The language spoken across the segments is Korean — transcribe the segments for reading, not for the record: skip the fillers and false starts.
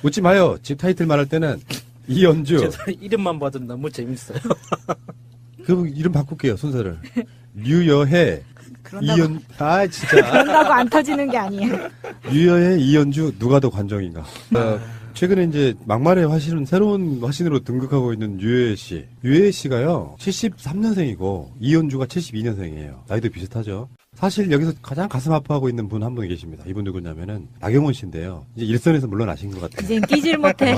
웃지 마요. 집 타이틀 말할 때는 이연주. 제 이름만 봐도 너무 재밌어요. 그럼 이름 바꿀게요, 순서를. 류여해, 이연, 진짜. 그런다고 안 터지는 게 아니에요. 류여해, 이연주, 누가 더 관정인가. 최근에 이제 막말의 화신은 새로운 화신으로 등극하고 있는 유해애 씨. 유해애 씨가요, 73년생이고, 이연주가 72년생이에요. 나이도 비슷하죠. 사실 여기서 가장 가슴 아파하고 있는 분 한 분 계십니다. 이분 누구냐면은 나경원 씨인데요. 이제 일선에서 물러나신 것 같아요. 이젠 끼질 못해.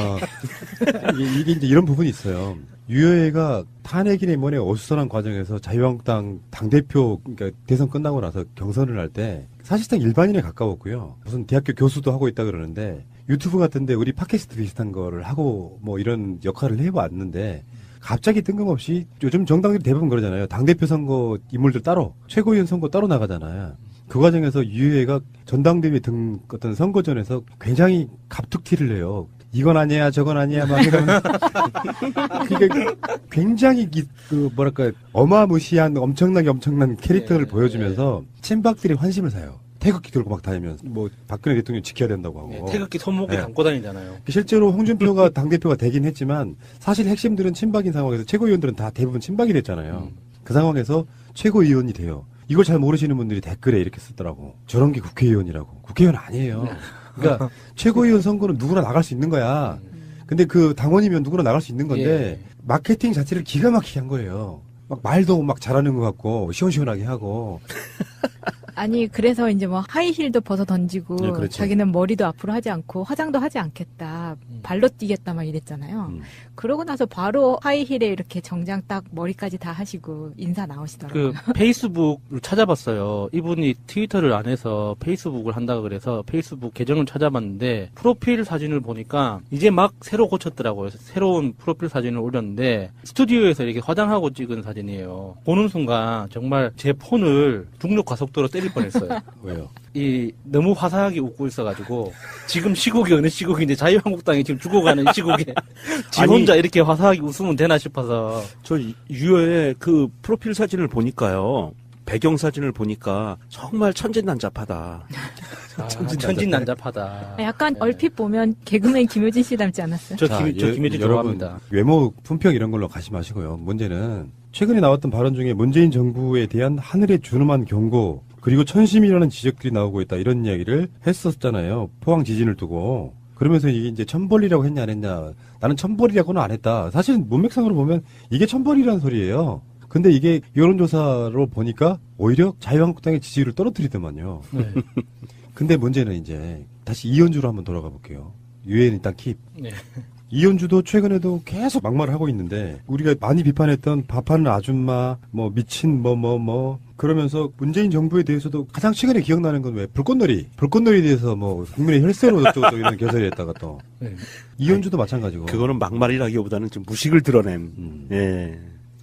이게 이제 이런 부분이 있어요. 유여애가 탄핵이네 뭐네 어수선한 과정에서 자유한국당 당대표, 그러니까 대선 끝나고 나서 경선을 할 때 사실상 일반인에 가까웠고요. 무슨 대학교 교수도 하고 있다 그러는데 유튜브 같은데 우리 팟캐스트 비슷한 거를 하고 뭐 이런 역할을 해왔는데 갑자기 뜬금없이 요즘 정당들이 대부분 그러잖아요. 당대표 선거 인물들 따로, 최고위원 선거 따로 나가잖아요. 그 과정에서 유해가 전당대회 등 어떤 선거전에서 굉장히 갑툭튀를 내요. 이건 아니야, 저건 아니야, 막 이러면. 그게 굉장히, 뭐랄까, 어마무시한 엄청난 캐릭터를 보여주면서 친박들이 환심을 사요. 태극기 들고 막 다니면서, 뭐, 박근혜 대통령 지켜야 된다고 하고. 네, 태극기 손목에 네. 감고 다니잖아요. 실제로 홍준표가 당대표가 되긴 했지만, 사실 핵심들은 친박인 상황에서 최고위원들은 다 대부분 친박이 됐잖아요. 그 상황에서 최고위원이 돼요. 이걸 잘 모르시는 분들이 댓글에 이렇게 쓰더라고. 저런 게 국회의원이라고. 국회의원 아니에요. 그러니까 최고위원 선거는 누구나 나갈 수 있는 거야. 근데 그 당원이면 누구나 나갈 수 있는 건데 마케팅 자체를 기가 막히게 한 거예요. 막 말도 막 잘하는 것 같고 시원시원하게 하고. 아니 그래서 이제 뭐 하이힐도 벗어 던지고 네, 그렇지. 자기는 머리도 앞으로 하지 않고 화장도 하지 않겠다. 발로 뛰겠다 막 이랬잖아요. 그러고 나서 바로 하이힐에 이렇게 정장 딱 머리까지 다 하시고 인사 나오시더라고요. 그 페이스북을 찾아봤어요. 이분이 트위터를 안 해서 페이스북을 한다고 그래서 페이스북 계정을 찾아봤는데 프로필 사진을 보니까 이제 막 새로 고쳤더라고요. 새로운 프로필 사진을 올렸는데 스튜디오에서 이렇게 화장하고 찍은 사진이에요. 보는 순간 정말 제 폰을 중력 가속도로 때릴 뻔했어요. 왜요? 너무 화사하게 웃고 있어가지고 지금 시국이 어느 시국인데 자유한국당이 지금 죽어가는 시국에 지 혼자 이렇게 화사하게 웃으면 되나 싶어서. 저 유여의 그 프로필 사진을 보니까요. 배경 사진을 보니까 정말 천진난잡하다. 천진난잡하다. 약간 얼핏 보면 개그맨 김효진 씨 닮지 않았어요? 저 김효진 여러분, 좋아합니다. 외모 품평 이런 걸로 가시 마시고요. 문제는 최근에 나왔던 발언 중에 문재인 정부에 대한 하늘의 준엄한 경고 그리고 천심이라는 지적들이 나오고 있다 이런 이야기를 했었잖아요. 포항 지진을 두고. 그러면서 이게 이제 천벌이라고 했냐 안 했냐. 나는 천벌이라고는 안 했다. 사실 문맥상으로 보면 이게 천벌이라는 소리예요. 근데 이게 여론조사로 보니까 오히려 자유한국당의 지지율을 떨어뜨리더만요. 네. 근데 문제는 이제 다시 이현주로 한번 돌아가 볼게요. 유엔 일단 킵. 네. 이현주도 최근에도 계속 막말을 하고 있는데 우리가 많이 비판했던 밥하는 아줌마 뭐 미친 그러면서 문재인 정부에 대해서도 가장 최근에 기억나는 건 왜 불꽃놀이에 대해서 뭐 국민의 혈세로 어쩌고 이런 개설을 했다가 또 네. 이현주도 마찬가지고 그거는 막말이라기보다는 좀 무식을 드러냄. 예.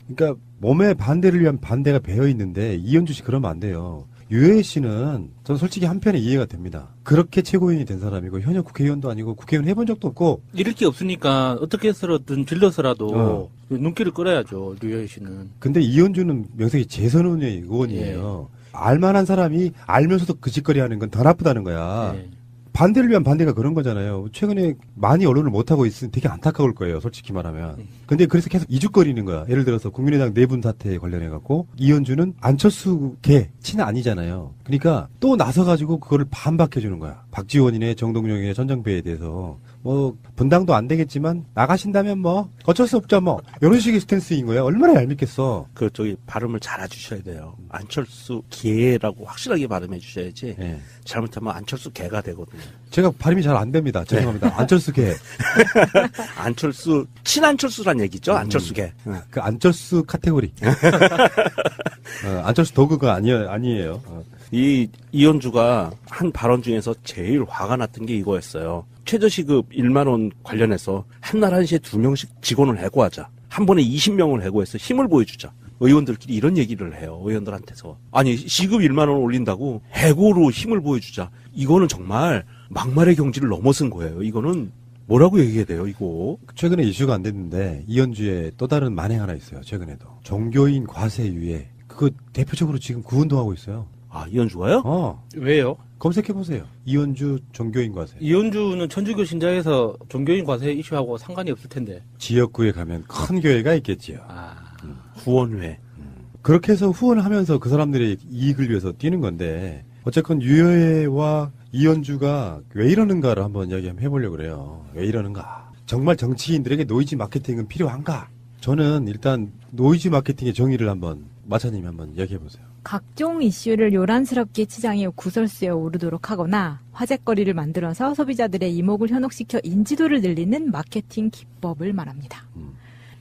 그러니까 몸에 반대를 위한 반대가 배어 있는데 이현주 씨 그러면 안 돼요. 유해애 씨는 저는 솔직히 한편에 이해가 됩니다. 그렇게 최고위원이 된 사람이고 현역 국회의원도 아니고 국회의원 해본 적도 없고 잃을 게 없으니까 어떻게 해서든 질러서라도 눈길을 끌어야죠. 류여희 씨는. 근데 이현주는 명색이 재선 의원이에요. 알만한 사람이 알면서도 그 짓거리 하는 건 더 나쁘다는 거야. 예. 반대를 위한 반대가 그런 거잖아요. 최근에 많이 언론을 못하고 있으니 되게 안타까울 거예요. 솔직히 말하면. 근데 그래서 계속 이죽거리는 거야. 예를 들어서 국민의당 내분 사태에 관련해갖고 이현주는 안철수 친은 아니잖아요. 그러니까 또 나서가지고 그거를 반박해주는 거야. 박지원이네 정동영이네 전정배에 대해서. 뭐 분당도 안 되겠지만 나가신다면 뭐 어쩔 수 없죠 뭐 이런 식의 스탠스인 거야. 얼마나 얄밉겠어. 그 발음을 잘 해주셔야 돼요. 안철수 개라고 확실하게 발음해 주셔야지. 네. 잘못하면 안철수 개가 되거든요. 제가 발음이 잘 안 됩니다. 죄송합니다. 안철수 개. 안철수 친안철수란 얘기죠. 안철수 개. 그 안철수 카테고리. 안철수 도구가 아니에요. 이현주가 한 발언 중에서 제일 화가 났던 게 이거였어요. 최저시급 1만 원 관련해서 한날 한시에 2명씩 직원을 해고하자. 한 번에 20명을 해고해서 힘을 보여주자. 의원들끼리 이런 얘기를 해요. 의원들한테서. 아니 시급 1만 원 올린다고 해고로 힘을 보여주자. 이거는 정말 막말의 경지를 넘어선 거예요. 이거는 뭐라고 얘기해야 돼요, 이거? 최근에 이슈가 안 됐는데 이현주의 또 다른 만행 하나 있어요. 최근에도 종교인 과세 유예. 그거 대표적으로 지금 구운동하고 있어요. 아, 이현주가요? 왜요? 검색해보세요. 이현주 종교인 과세. 이현주는 천주교 신자에서 종교인 과세 이슈하고 상관이 없을 텐데. 지역구에 가면 큰 교회가 있겠지요. 후원회. 그렇게 해서 후원을 하면서 그 사람들의 이익을 위해서 뛰는 건데 어쨌건 유여회와 이현주가 왜 이러는가를 한번 이야기 한번 해보려고 그래요. 왜 이러는가? 정말 정치인들에게 노이즈 마케팅은 필요한가? 저는 일단 노이즈 마케팅의 정의를 한번 마차님이 한번 이야기해보세요. 각종 이슈를 요란스럽게 치장해 구설수에 오르도록 하거나 화제거리를 만들어서 소비자들의 이목을 현혹시켜 인지도를 늘리는 마케팅 기법을 말합니다.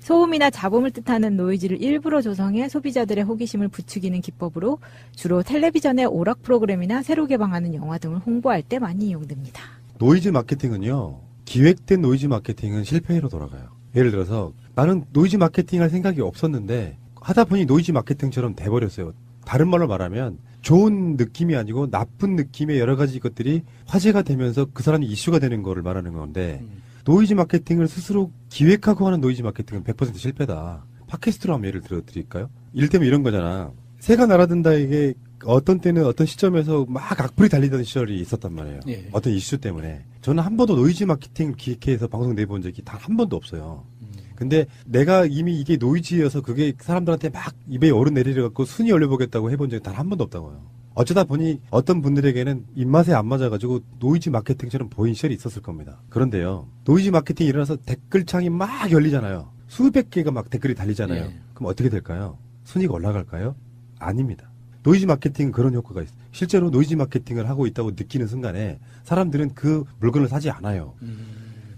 소음이나 잡음을 뜻하는 노이즈를 일부러 조성해 소비자들의 호기심을 부추기는 기법으로 주로 텔레비전의 오락 프로그램이나 새로 개방하는 영화 등을 홍보할 때 많이 이용됩니다. 노이즈 마케팅은요. 기획된 노이즈 마케팅은 실패로 돌아가요. 예를 들어서 나는 노이즈 마케팅 할 생각이 없었는데 하다 보니 노이즈 마케팅처럼 돼버렸어요. 다른 말로 말하면 좋은 느낌이 아니고 나쁜 느낌의 여러 가지 것들이 화제가 되면서 그 사람이 이슈가 되는 거를 말하는 건데 노이즈 마케팅을 스스로 기획하고 하는 노이즈 마케팅은 100% 실패다. 팟캐스트로 한번 예를 들어 드릴까요? 이를테면 이런 거잖아. 새가 날아든다에게 어떤 때는 어떤 시점에서 막 악플이 달리던 시절이 있었단 말이에요. 예. 어떤 이슈 때문에. 저는 한 번도 노이즈 마케팅 기획해서 방송 내본 적이 단 한 번도 없어요. 근데 내가 이미 이게 노이즈여서 그게 사람들한테 막 입에 오르내리려갖고 순위 올려보겠다고 해본 적이 단 한 번도 없다고요. 어쩌다 보니 어떤 분들에게는 입맛에 안 맞아가지고 노이즈 마케팅처럼 보인 시절이 있었을 겁니다. 그런데요. 노이즈 마케팅이 일어나서 댓글창이 막 열리잖아요. 수백 개가 막 댓글이 달리잖아요. 예. 그럼 어떻게 될까요? 순위가 올라갈까요? 아닙니다. 노이즈 마케팅은 그런 효과가 있어요. 실제로 노이즈 마케팅을 하고 있다고 느끼는 순간에 사람들은 그 물건을 사지 않아요.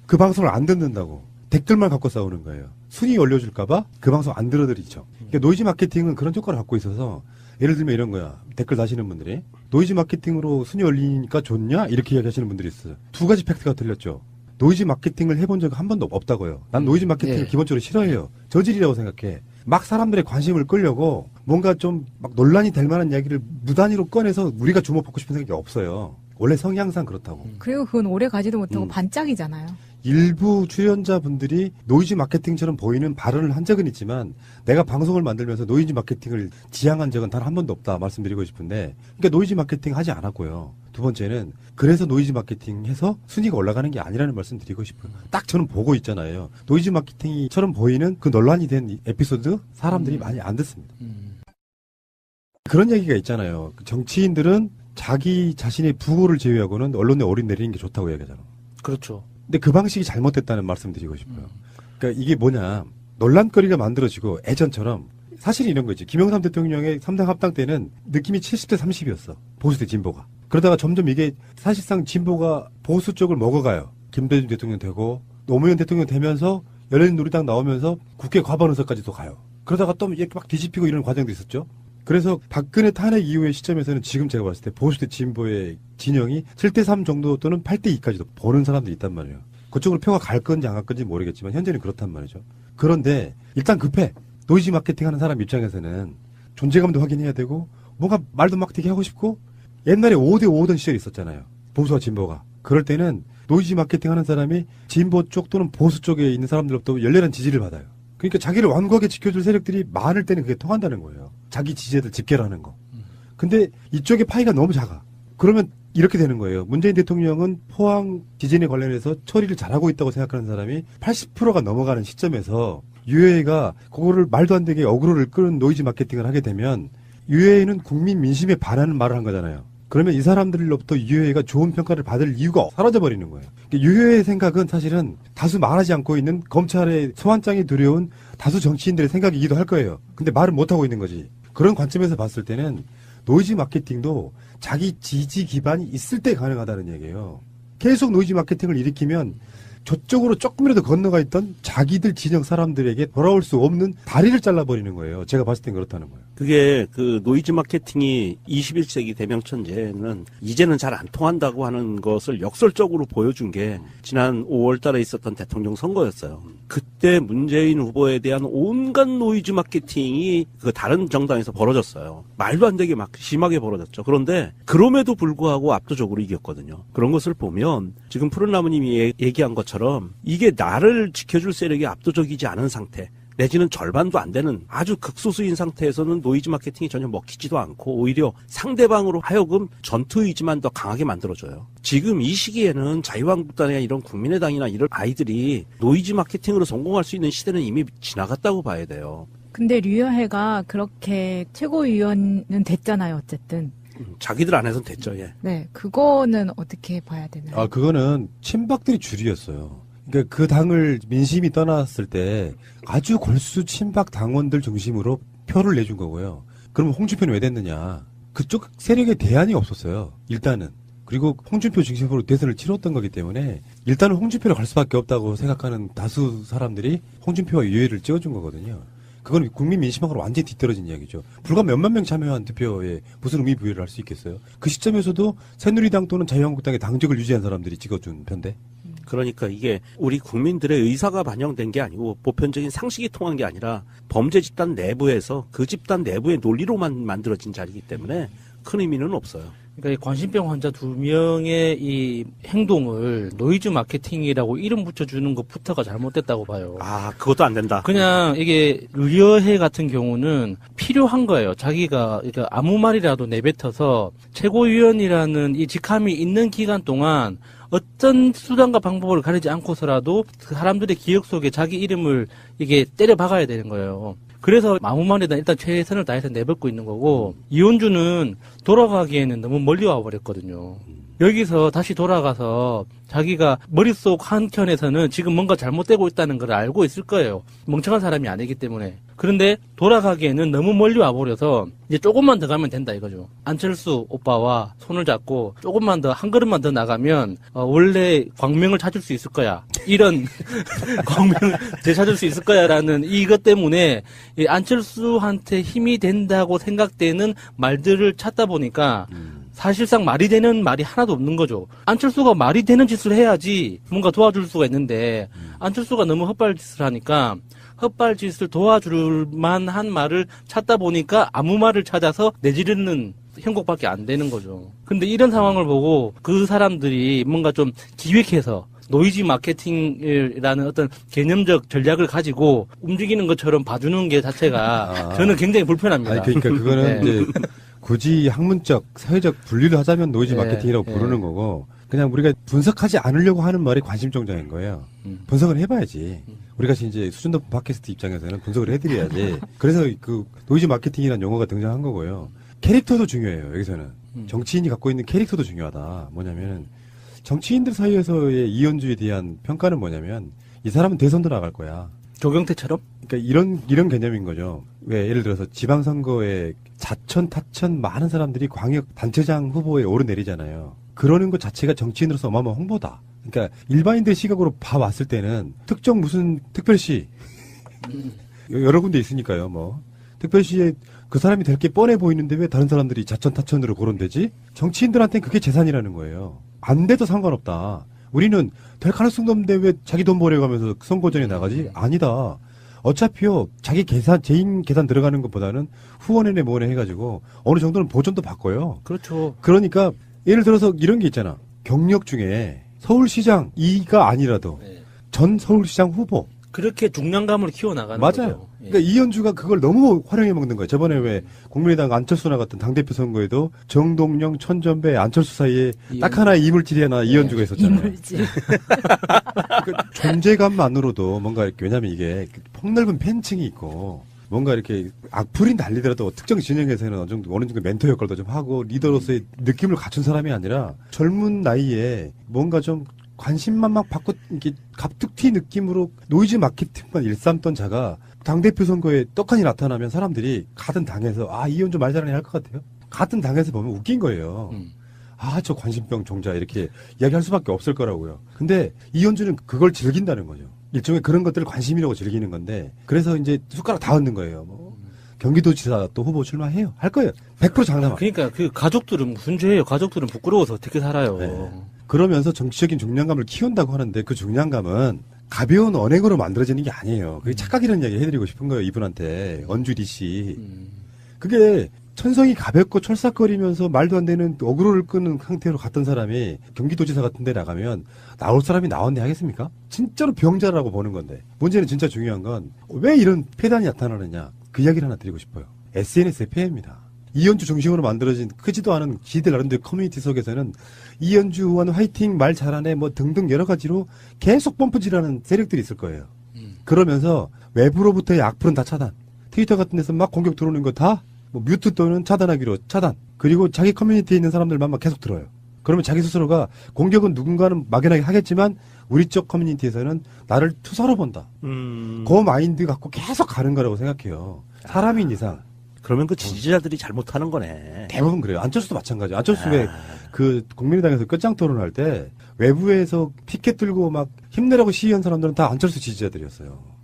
그 방송을 안 듣는다고. 댓글만 갖고 싸우는 거예요. 순위 올려줄까봐 그 방송 안 들어드리죠. 그러니까 노이즈 마케팅은 그런 효과를 갖고 있어서 예를 들면 이런 거야. 댓글 다시는 분들이 노이즈 마케팅으로 순위 올리니까 좋냐? 이렇게 이야기하시는 분들이 있어요. 두 가지 팩트가 틀렸죠. 노이즈 마케팅을 해본 적 한 번도 없다고요. 난 노이즈 마케팅을 예. 기본적으로 싫어해요. 저질이라고 생각해. 막 사람들의 관심을 끌려고 뭔가 좀 막 논란이 될 만한 이야기를 무단위로 꺼내서 우리가 주목받고 싶은 생각이 없어요. 원래 성향상 그렇다고. 그리고 그건 오래 가지도 못하고 음. 반짝이잖아요. 일부 출연자분들이 노이즈 마케팅처럼 보이는 발언을 한 적은 있지만 내가 방송을 만들면서 노이즈 마케팅을 지향한 적은 단 한 번도 없다 말씀드리고 싶은데 그러니까 노이즈 마케팅 하지 않았고요. 두 번째는 그래서 노이즈 마케팅 해서 순위가 올라가는 게 아니라는 말씀 드리고 싶어요. 딱 저는 보고 있잖아요. 노이즈 마케팅처럼 보이는 그 논란이 된 에피소드 사람들이 많이 안 듣습니다. 그런 얘기가 있잖아요. 정치인들은 자기 자신의 부고를 제외하고는 언론에 올인내리는 게 좋다고 얘기하잖아요. 그렇죠. 근데 그 방식이 잘못됐다는 말씀 드리고 싶어요. 그러니까 이게 뭐냐. 논란거리가 만들어지고 예전처럼 사실은 이런 거지. 김영삼 대통령의 3당 합당 때는 느낌이 70대 30이었어. 보수 대 진보가. 그러다가 점점 이게 사실상 진보가 보수 쪽을 먹어가요. 김대중 대통령 되고 노무현 대통령 되면서 열린우리당 나오면서 국회 과반의석까지도 가요. 그러다가 또 이렇게 막 뒤집히고 이런 과정도 있었죠. 그래서 박근혜 탄핵 이후의 시점에서는 지금 제가 봤을 때 보수 대 진보의 진영이 7대3 정도 또는 8대2까지도 보는 사람들이 있단 말이에요. 그쪽으로 표가 갈 건지 안 갈 건지 모르겠지만 현재는 그렇단 말이죠. 그런데 일단 급해. 노이즈 마케팅 하는 사람 입장에서는 존재감도 확인해야 되고 뭔가 말도 막 되게 하고 싶고 옛날에 5대5던 시절이 있었잖아요. 보수와 진보가. 그럴 때는 노이즈 마케팅 하는 사람이 진보 쪽 또는 보수 쪽에 있는 사람들로부터 열렬한 지지를 받아요. 그러니까 자기를 완고하게 지켜줄 세력들이 많을 때는 그게 통한다는 거예요. 자기 지지자들 집결하는 거. 근데 이쪽의 파이가 너무 작아. 그러면 이렇게 되는 거예요. 문재인 대통령은 포항 지진에 관련해서 처리를 잘하고 있다고 생각하는 사람이 80%가 넘어가는 시점에서 유해가 그거를 말도 안 되게 어그로를 끄는 노이즈 마케팅을 하게 되면 유해는 국민 민심에 반하는 말을 한 거잖아요. 그러면 이 사람들로부터 유해가 좋은 평가를 받을 이유가 사라져버리는 거예요. 유해의 생각은 사실은 다수 말하지 않고 있는 검찰의 소환장이 두려운 다수 정치인들의 생각이기도 할 거예요. 근데 말을 못하고 있는 거지. 그런 관점에서 봤을 때는 노이즈 마케팅도 자기 지지 기반이 있을 때 가능하다는 얘기예요. 계속 노이즈 마케팅을 일으키면 저쪽으로 조금이라도 건너가 있던 자기들 진영 사람들에게 돌아올 수 없는 다리를 잘라버리는 거예요. 제가 봤을 땐 그렇다는 거예요. 그게 그 노이즈 마케팅이 21세기 대명천재는 이제는 잘 안 통한다고 하는 것을 역설적으로 보여준 게 지난 5월 달에 있었던 대통령 선거였어요. 그때 문재인 후보에 대한 온갖 노이즈 마케팅이 그 다른 정당에서 벌어졌어요. 말도 안 되게 막 심하게 벌어졌죠. 그런데 그럼에도 불구하고 압도적으로 이겼거든요. 그런 것을 보면 지금 푸른나무님이 얘기한 것처럼 이게 나를 지켜줄 세력이 압도적이지 않은 상태. 내지는 절반도 안 되는 아주 극소수인 상태에서는 노이즈 마케팅이 전혀 먹히지도 않고 오히려 상대방으로 하여금 전투 의지만 더 강하게 만들어줘요. 지금 이 시기에는 자유한국당이나 이런 국민의당이나 이런 아이들이 노이즈 마케팅으로 성공할 수 있는 시대는 이미 지나갔다고 봐야 돼요. 근데 류여해가 그렇게 최고위원은 됐잖아요, 어쨌든. 자기들 안에서는 됐죠. 예. 네, 그거는 어떻게 봐야 되나요? 아, 그거는 친박들이 주류였어요. 그러니까 그 당을 민심이 떠났을 때 아주 골수 친박 당원들 중심으로 표를 내준 거고요. 그럼 홍준표는 왜 됐느냐? 그쪽 세력에 대안이 없었어요. 일단은. 그리고 홍준표 중심으로 대선을 치렀던 거기 때문에 일단은 홍준표를 갈 수밖에 없다고 생각하는 다수 사람들이 홍준표와 유해를 찍어준 거거든요. 그건 국민 민심하고 완전히 뒤떨어진 이야기죠. 불과 몇만 명 참여한 투표에 무슨 의미 부여를 할 수 있겠어요? 그 시점에서도 새누리당 또는 자유한국당의 당적을 유지한 사람들이 찍어준 편데. 그러니까 이게 우리 국민들의 의사가 반영된 게 아니고 보편적인 상식이 통한 게 아니라 범죄 집단 내부에서 그 집단 내부의 논리로만 만들어진 자리이기 때문에 큰 의미는 없어요. 그러니까 이 관심병 환자 2명의 이 행동을 노이즈 마케팅이라고 이름 붙여주는 것부터가 잘못됐다고 봐요. 아, 그것도 안 된다. 그냥 이게 류여해 같은 경우는 필요한 거예요. 자기가 그러니까 아무 말이라도 내뱉어서 최고위원이라는 이 직함이 있는 기간 동안 어떤 수단과 방법을 가리지 않고서라도 그 사람들의 기억 속에 자기 이름을 이게 때려 박아야 되는 거예요. 그래서 아무 말이나 일단 최선을 다해서 내뱉고 있는 거고, 이혼주는 돌아가기에는 너무 멀리 와버렸거든요. 여기서 다시 돌아가서 자기가 머릿속 한켠에서는 지금 뭔가 잘못되고 있다는 걸 알고 있을 거예요. 멍청한 사람이 아니기 때문에. 그런데 돌아가기에는 너무 멀리 와버려서 이제 조금만 더 가면 된다 이거죠. 안철수 오빠와 손을 잡고 조금만 더, 한 걸음만 더 나가면 원래 광명을 찾을 수 있을 거야. 이런 광명을 되찾을 수 있을 거야 라는 이것 때문에 이 안철수한테 힘이 된다고 생각되는 말들을 찾다 보니까 사실상 말이 되는 말이 하나도 없는 거죠. 안철수가 말이 되는 짓을 해야지 뭔가 도와줄 수가 있는데 안철수가 너무 헛발짓을 하니까 헛발짓을 도와줄 만한 말을 찾다 보니까 아무 말을 찾아서 내지르는 형국밖에 안 되는 거죠. 근데 이런 상황을 보고 그 사람들이 뭔가 좀 기획해서 노이즈 마케팅이라는 어떤 개념적 전략을 가지고 움직이는 것처럼 봐주는 게 자체가 저는 굉장히 불편합니다. 아니, 그러니까 그거는 네. 이제 굳이 학문적, 사회적 분리를 하자면 노이즈 네, 마케팅이라고 네. 부르는 거고, 그냥 우리가 분석하지 않으려고 하는 말이 관심종자인 거예요. 분석을 해봐야지. 우리가 이제 수준 높은 팟캐스트 입장에서는 분석을 해드려야지. 그래서 그 노이즈 마케팅이라는 용어가 등장한 거고요. 캐릭터도 중요해요, 여기서는. 정치인이 갖고 있는 캐릭터도 중요하다. 뭐냐면, 정치인들 사이에서의 이현주에 대한 평가는 뭐냐면, 이 사람은 대선도 나갈 거야. 조경태처럼? 그러니까 이런 개념인 거죠. 왜 예를 들어서 지방선거에 자천, 타천 많은 사람들이 광역 단체장 후보에 오르내리잖아요. 그러는 것 자체가 정치인으로서 어마어마한 홍보다. 그러니까 일반인들 시각으로 봐왔을 때는 특정 무슨 특별시 여러 군데 있으니까요. 뭐 특별시에 그 사람이 될 게 뻔해 보이는데 왜 다른 사람들이 자천, 타천으로 거론되지? 정치인들한테는 그게 재산이라는 거예요. 안 돼도 상관없다. 우리는 될 가능성도 없는데 왜 자기 돈 벌어가면서 선거전에 나가지? 아니다. 어차피요, 자기 계산, 개인 계산 들어가는 것보다는 후원회네 뭐네 해가지고 어느 정도는 보전도 바꿔요. 그렇죠. 그러니까 예를 들어서 이런 게 있잖아. 경력 중에 서울시장 이가 아니라도 네. 전 서울시장 후보. 그렇게 중량감을 키워나가는 맞아요. 거죠. 예. 그러니까 이현주가 그걸 너무 활용해 먹는 거예요. 저번에 왜 국민의당 안철수 나갔던 당대표 선거에도 정동영, 천전배, 안철수 사이에 딱 하나의 이물질이 하나 이현주가 있었잖아요. 이물질. 그 존재감만으로도 뭔가 이렇게, 왜냐면 이게 폭넓은 팬층이 있고 뭔가 이렇게 악플이 날리더라도 특정 진영에서는 어느 정도 멘토 역할도 좀 하고 리더로서의 느낌을 갖춘 사람이 아니라 젊은 나이에 뭔가 좀 관심만 막 받고 이렇게 갑툭튀 느낌으로 노이즈 마케팅만 일삼던 자가 당대표 선거에 떡하니 나타나면 사람들이 같은 당에서 이현주 말 잘하네 할 것 같아요. 같은 당에서 보면 웃긴 거예요. 저 관심병 종자 이렇게 이야기할 수밖에 없을 거라고요. 근데 이현주는 그걸 즐긴다는 거죠. 일종의 그런 것들을 관심이라고 즐기는 건데 그래서 이제 숟가락 다 얹는 거예요. 뭐 경기도지사 또 후보 출마해요. 할 거예요. 100% 장담. 그러니까 그 가족들은 무슨 죄예요? 가족들은 부끄러워서 어떻게 살아요? 네. 그러면서 정치적인 중량감을 키운다고 하는데 그 중량감은 가벼운 언행으로 만들어지는 게 아니에요. 그게 착각이라는 이야기 해드리고 싶은 거예요. 이분한테. 언주리 씨. 그게 천성이 가볍고 철삭거리면서 말도 안 되는 어그로를 끄는 상태로 갔던 사람이 경기도지사 같은 데 나가면 나올 사람이 나왔네 하겠습니까? 진짜로 병자라고 보는 건데 문제는 진짜 중요한 건 왜 이런 폐단이 나타나느냐 그 이야기를 하나 드리고 싶어요. SNS의 폐해입니다. 이현주 중심으로 만들어진 크지도 않은 지들 나름대로 커뮤니티 속에서는 이현주 의원 화이팅 말 잘하네 뭐 등등 여러 가지로 계속 펌프질하는 세력들이 있을 거예요. 그러면서 외부로부터의 악플은 다 차단. 트위터 같은 데서 막 공격 들어오는 거 다 뭐 뮤트 또는 차단하기로 차단. 그리고 자기 커뮤니티에 있는 사람들만 막 계속 들어요. 그러면 자기 스스로가 공격은 누군가는 막연하게 하겠지만 우리 쪽 커뮤니티에서는 나를 투사로 본다. 그 마인드 갖고 계속 가는 거라고 생각해요. 사람인 이상. 그러면 그 지지자들이 잘못하는 거네. 대부분 그래요. 안철수도 마찬가지예요. 안철수 왜 그 국민의당에서 끝장 토론할 때 외부에서 피켓 들고 막 힘내라고 시위한 사람들은 다 안철수 지지자들이었어요.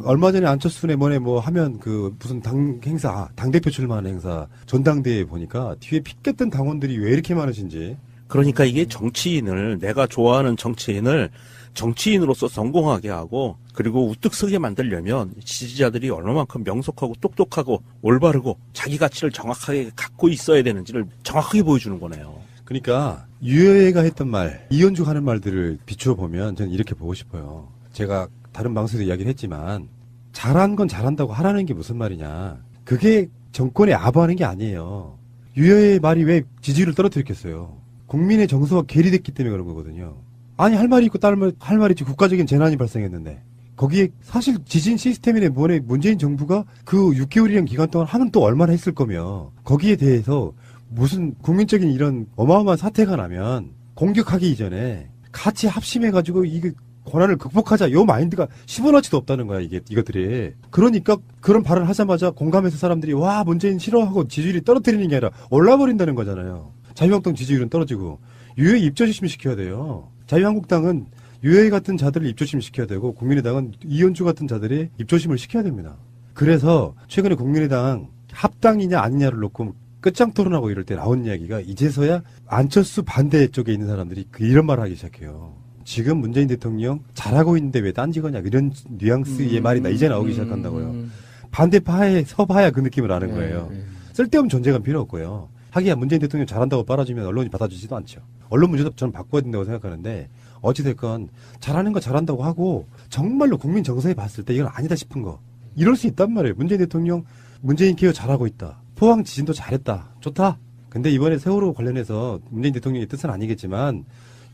얼마 전에 안철수네 뭐네 뭐 하면 그 무슨 당 행사, 당대표 출마하는 행사 전당대회에 보니까 뒤에 피켓 든 당원들이 왜 이렇게 많으신지. 그러니까 이게 정치인을, 내가 좋아하는 정치인을 정치인으로서 성공하게 하고 그리고 우뚝 서게 만들려면 지지자들이 얼마만큼 명석하고 똑똑하고 올바르고 자기 가치를 정확하게 갖고 있어야 되는지를 정확하게 보여주는 거네요. 그러니까 유여애가 했던 말, 이현주가 하는 말들을 비추어 보면 저는 이렇게 보고 싶어요. 제가 다른 방송에서 이야기를 했지만 잘한 건 잘한다고 하라는 게 무슨 말이냐. 그게 정권에 아부하는 게 아니에요. 유여애의 말이 왜 지지율을 떨어뜨렸겠어요. 국민의 정서가 괴리됐기 때문에 그런 거거든요. 아니 할 말이 있고 할 말이 있지. 국가적인 재난이 발생했는데 거기에 사실 지진 시스템이나 뭐네 문재인 정부가 그 6개월이라는 기간 동안 하면 또 얼마나 했을 거며 거기에 대해서 무슨 국민적인 이런 어마어마한 사태가 나면 공격하기 이전에 같이 합심해가지고 이게 고난을 극복하자 요 마인드가 10원어치도 없다는 거야 이것들이. 그러니까 그런 발언을 하자마자 공감해서 사람들이 와 문재인 싫어하고 지지율이 떨어뜨리는 게 아니라 올라버린다는 거잖아요. 자유한국당 지지율은 떨어지고 유해 입조심 시켜야 돼요. 자유한국당은 유해 같은 자들을 입조심 시켜야 되고 국민의당은 이현주 같은 자들이 입조심을 시켜야 됩니다. 그래서 최근에 국민의당 합당이냐 아니냐를 놓고 끝장 토론하고 이럴 때 나온 이야기가 이제서야 안철수 반대 쪽에 있는 사람들이 이런 말을 하기 시작해요. 지금 문재인 대통령 잘하고 있는데 왜 딴지거냐 이런 뉘앙스의 말이 이제 나오기 시작한다고요. 반대파에 서봐야 그 느낌을 아는 거예요. 쓸데없는 존재감 필요 없고요. 하기야 문재인 대통령 잘한다고 빨아주면 언론이 받아주지도 않죠. 언론 문제도 저는 바꿔야 된다고 생각하는데 어찌됐건 잘하는 거 잘한다고 하고 정말로 국민 정서에 봤을 때 이건 아니다 싶은 거 이럴 수 있단 말이에요. 문재인 대통령 문재인 케어 잘하고 있다. 포항 지진도 잘했다. 좋다. 근데 이번에 세월호 관련해서 문재인 대통령의 뜻은 아니겠지만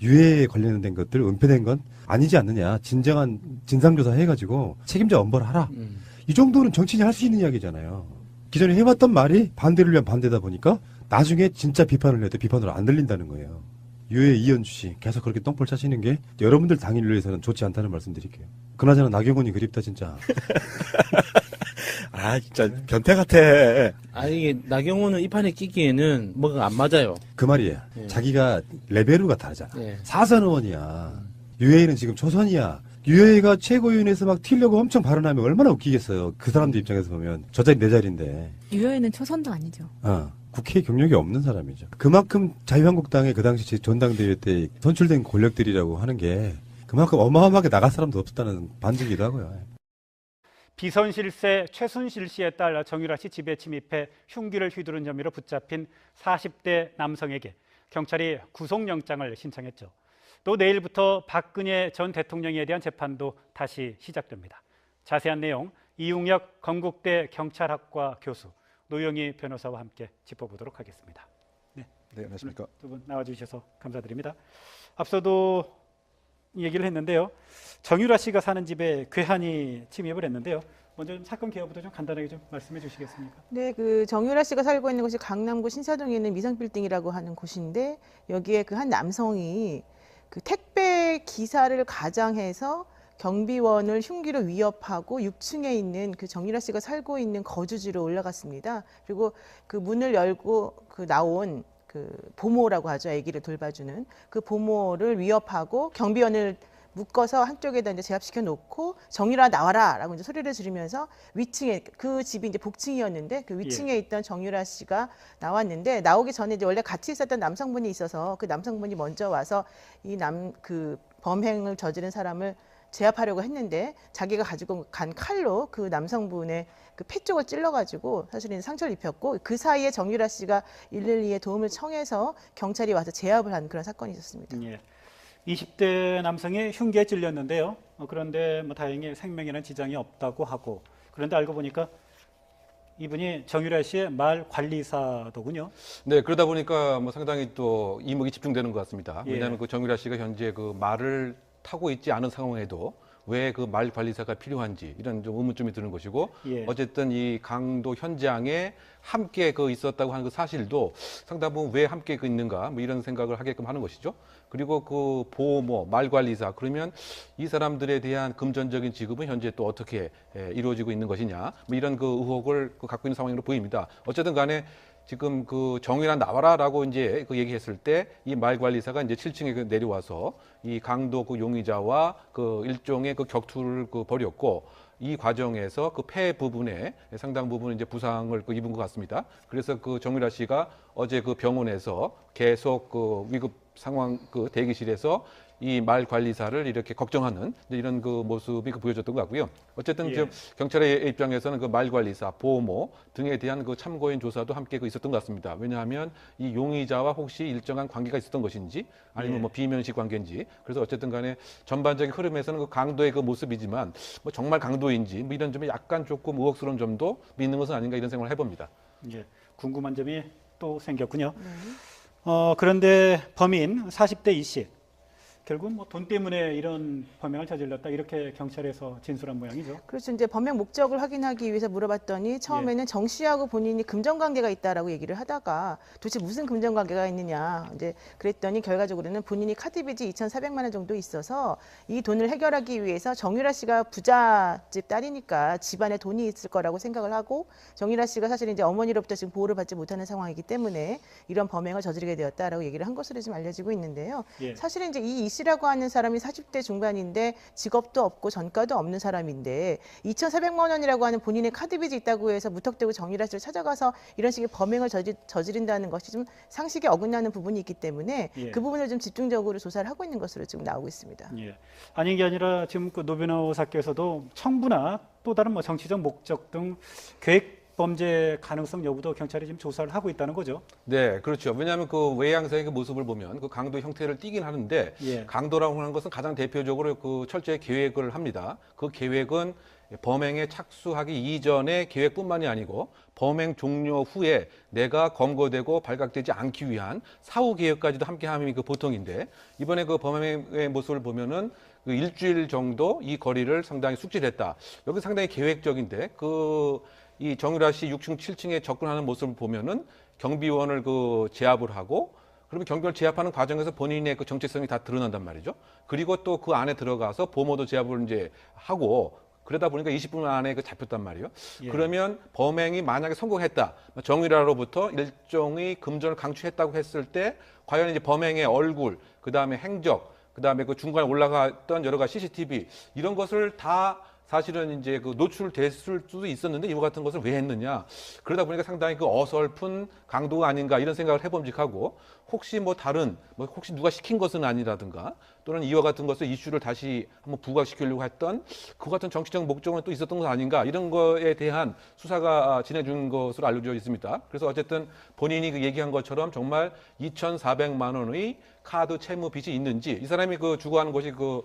유해에 관련된 것들 은폐된 건 아니지 않느냐. 진정한 진상조사 해가지고 책임자 엄벌 하라. 이 정도는 정치인이 할 수 있는 이야기잖아요. 기존에 해왔던 말이 반대를 위한 반대다 보니까 나중에 진짜 비판을 해도 비판으로 안 들린다는 거예요. 유해 이현주 씨 계속 그렇게 똥볼 차시는 게 여러분들 당인을 위해서는 좋지 않다는 말씀 드릴게요. 그나저나 나경원이 그립다 진짜. 아 진짜 변태 같아. 아 이게 나경원은 이 판에 끼기에는 뭐가 안 맞아요. 그 말이에요. 예. 자기가 레벨루가 다르잖아. 예. 사선 의원이야. 유해는 지금 초선이야. 유해가 최고위원회에서 막 튀려고 엄청 발언하면 얼마나 웃기겠어요. 그 사람들 입장에서 보면 저 자리 내 자리인데. 유여애는 초선도 아니죠. 국회 경력이 없는 사람이죠. 그만큼 자유한국당의 그 당시 전당대회 때 선출된 권력들이라고 하는 게 그만큼 어마어마하게 나갈 사람도 없었다는 반증이기도 하고요. 비선실세 최순실 씨의 딸 정유라 씨 집에 침입해 흉기를 휘두른 혐의로 붙잡힌 40대 남성에게 경찰이 구속영장을 신청했죠. 또 내일부터 박근혜 전 대통령에 대한 재판도 다시 시작됩니다. 자세한 내용 이웅혁 건국대 경찰학과 교수 노영희 변호사와 함께 짚어보도록 하겠습니다. 네, 안녕하십니까. 두 분 나와주셔서 감사드립니다. 앞서도 얘기를 했는데요. 정유라 씨가 사는 집에 괴한이 침입을 했는데요. 먼저 좀 사건 개요부터 좀 간단하게 좀 말씀해 주시겠습니까? 네, 그 정유라 씨가 살고 있는 곳이 강남구 신사동에 있는 미성빌딩이라고 하는 곳인데 여기에 그 한 남성이 그 택배 기사를 가장해서 경비원을 흉기로 위협하고 6층에 있는 그 정유라 씨가 살고 있는 거주지로 올라갔습니다. 그리고 그 문을 열고 그 나온 그 보모라고 하죠. 아기를 돌봐주는 그 보모를 위협하고 경비원을 묶어서 한쪽에다 이제 제압시켜 놓고 정유라 나와라라고 이제 소리를 지르면서 위층에 그 집이 이제 복층이었는데 그 위층에 있던 정유라 씨가 나왔는데 나오기 전에 이제 원래 같이 있었던 남성분이 있어서 그 남성분이 먼저 와서 이 그 범행을 저지른 사람을 제압하려고 했는데 자기가 가지고 간 칼로 그 남성분의 그 폐 쪽을 찔러가지고 사실은 상처를 입혔고 그 사이에 정유라 씨가 112에 도움을 청해서 경찰이 와서 제압을 한 그런 사건이 있었습니다. 예. 20대 남성이 흉기에 찔렸는데요. 그런데 뭐 다행히 생명에는 지장이 없다고 하고 그런데 알고 보니까 이분이 정유라 씨의 말 관리사더군요. 네, 그러다 보니까 뭐 상당히 또 이목이 집중되는 것 같습니다. 예. 왜냐하면 그 정유라 씨가 현재 그 말을 타고 있지 않은 상황에도 왜 그 말 관리사가 필요한지 이런 좀 의문점이 드는 것이고 예. 어쨌든 이 강도 현장에 함께 그 있었다고 하는 그 사실도 상당 부분 왜 함께 그 있는가 뭐 이런 생각을 하게끔 하는 것이죠. 그리고 그 보호모, 말 관리사 그러면 이 사람들에 대한 금전적인 지급은 현재 또 어떻게 이루어지고 있는 것이냐 뭐 이런 그 의혹을 갖고 있는 상황으로 보입니다. 어쨌든 간에 지금 그 정유라 나와라라고 이제 그 얘기했을 때 이 말 관리사가 이제 7층에 내려와서 이 강도 그 용의자와 그 일종의 그 격투를 그 벌였고 이 과정에서 그 폐 부분에 상당 부분 이제 부상을 그 입은 것 같습니다. 그래서 그 정유라 씨가 어제 그 병원에서 계속 그 위급 상황 그 대기실에서 이 말 관리사를 이렇게 걱정하는 이런 그 모습이 그 보여졌던 것 같고요. 어쨌든 예. 지금 경찰의 입장에서는 그 말 관리사, 보호모 등에 대한 그 참고인 조사도 함께 그 있었던 것 같습니다. 왜냐하면 이 용의자와 혹시 일정한 관계가 있었던 것인지 아니면 예. 뭐 비면식 관계인지 그래서 어쨌든 간에 전반적인 흐름에서는 그 강도의 그 모습이지만 뭐 정말 강도인지 뭐 이런 점에 약간 조금 의혹스러운 점도 있는 것은 아닌가 이런 생각을 해봅니다. 예. 궁금한 점이 또 생겼군요. 그런데 범인 40대 이 씨. 결국 뭐 돈 때문에 이런 범행을 저질렀다 이렇게 경찰에서 진술한 모양이죠. 그렇죠. 이제 범행 목적을 확인하기 위해서 물어봤더니 처음에는 정 씨하고 본인이 금전 관계가 있다라고 얘기를 하다가 도대체 무슨 금전 관계가 있느냐 이제 그랬더니 결과적으로는 본인이 카드빚이 2,400만 원 정도 있어서 이 돈을 해결하기 위해서 정유라 씨가 부잣집 딸이니까 집안에 돈이 있을 거라고 생각을 하고 정유라 씨가 사실 이제 어머니로부터 지금 보호를 받지 못하는 상황이기 때문에 이런 범행을 저지르게 되었다라고 얘기를 한 것으로 지금 알려지고 있는데요. 예. 사실은 이제 이 씨라고 하는 사람이 40대 중반인데 직업도 없고 전과도 없는 사람인데 2,400만 원이라고 하는 본인의 카드빚이 있다고 해서 무턱대고 정유라 씨를 찾아가서 이런 식의 범행을 저지른다는 것이 좀 상식에 어긋나는 부분이 있기 때문에 예. 그 부분을 좀 집중적으로 조사를 하고 있는 것으로 지금 나오고 있습니다. 예. 아닌 게 아니라 지금 그 노 변호사께서도 청부나 또 다른 뭐 정치적 목적 등 계획 범죄 가능성 여부도 경찰이 지금 조사를 하고 있다는 거죠. 네, 그렇죠. 왜냐하면 그 외양상의 그 모습을 보면 그 강도 형태를 띠긴 하는데 예. 강도라고 하는 것은 가장 대표적으로 그 철저히 계획을 합니다. 그 계획은 범행에 착수하기 이전의 계획뿐만이 아니고 범행 종료 후에 내가 검거되고 발각되지 않기 위한 사후 계획까지도 함께함이 그 보통인데 이번에 그 범행의 모습을 보면은 그 일주일 정도 이 거리를 상당히 숙지했다. 여기 상당히 계획적인데 이 정유라 씨 6층, 7층에 접근하는 모습을 보면은 경비원을 그 제압을 하고 그러면 경비원을 제압하는 과정에서 본인의 그 정체성이 다 드러난단 말이죠. 그리고 또 그 안에 들어가서 보모도 제압을 이제 하고 그러다 보니까 20분 안에 그 잡혔단 말이에요. 예. 그러면 범행이 만약에 성공했다. 정유라로부터 일종의 금전을 강취했다고 했을 때 과연 이제 범행의 얼굴, 그다음에 행적, 그다음에 그 중간에 올라갔던 여러 가지 CCTV 이런 것을 다 사실은 이제 그 노출됐을 수도 있었는데 이와 같은 것을 왜 했느냐. 그러다 보니까 상당히 그 어설픈 강도가 아닌가 이런 생각을 해봄직하고 혹시 뭐 다른 혹시 누가 시킨 것은 아니라든가 또는 이와 같은 것을 이슈를 다시 한번 부각시키려고 했던 그 같은 정치적 목적은 또 있었던 것 아닌가 이런 거에 대한 수사가 진행중 것으로 알려져 있습니다. 그래서 어쨌든 본인이 그 얘기한 것처럼 정말 2,400만 원의 카드 채무 빚이 있는지 이 사람이 그 주거하는 곳이 지금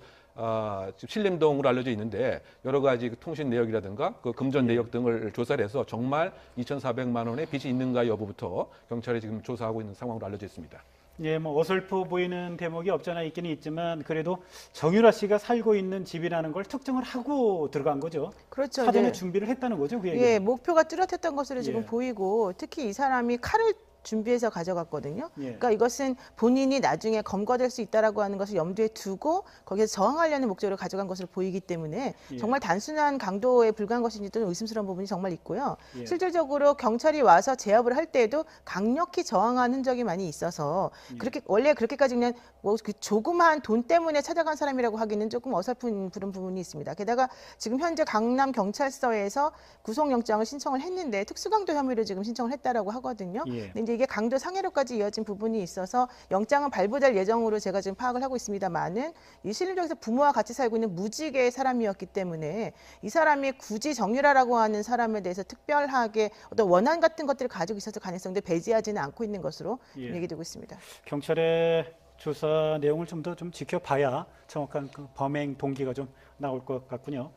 신림동으로 알려져 있는데 여러 가지 그 통신 내역이라든가 그 금전 내역 등을 조사를 해서 정말 2,400만 원의 빚이 있는가 여부부터 경찰이 지금 조사하고 있는 상황으로 알려져 있습니다. 예, 뭐 어설프 보이는 대목이 없잖아 있기는 있지만 그래도 정유라 씨가 살고 있는 집이라는 걸 특정을 하고 들어간 거죠. 그렇죠. 사전에 이제 준비를 했다는 거죠, 그 얘기. 예, 목표가 뚜렷했던 것으로 지금 예. 보이고 특히 이 사람이 칼을 준비해서 가져갔거든요. 예. 그러니까 이것은 본인이 나중에 검거될 수 있다라고 하는 것을 염두에 두고 거기에서 저항하려는 목적으로 가져간 것으로 보이기 때문에 예. 정말 단순한 강도에 불과한 것인지도 의심스러운 부분이 정말 있고요. 예. 실질적으로 경찰이 와서 제압을 할 때에도 강력히 저항한 흔적이 많이 있어서 그렇게 원래 그렇게까지 그냥 뭐 그 조그마한 돈 때문에 찾아간 사람이라고 하기는 조금 어설픈 그런 부분이 있습니다. 게다가 지금 현재 강남 경찰서에서 구속영장을 신청을 했는데 특수강도 혐의로 지금 신청을 했다라고 하거든요. 예. 근데 이제 이게 강도 상해로까지 이어진 부분이 있어서 영장은 발부될 예정으로 제가 지금 파악을 하고 있습니다만은 이 신림동에서 부모와 같이 살고 있는 무직의 사람이었기 때문에 이 사람이 굳이 정유라라고 하는 사람에 대해서 특별하게 어떤 원한 같은 것들을 가지고 있어서 가능성도 배제하지는 않고 있는 것으로 예. 얘기되고 있습니다. 경찰의 조사 내용을 좀 더 좀 지켜봐야 정확한 그 범행 동기가 좀 나올 것 같군요.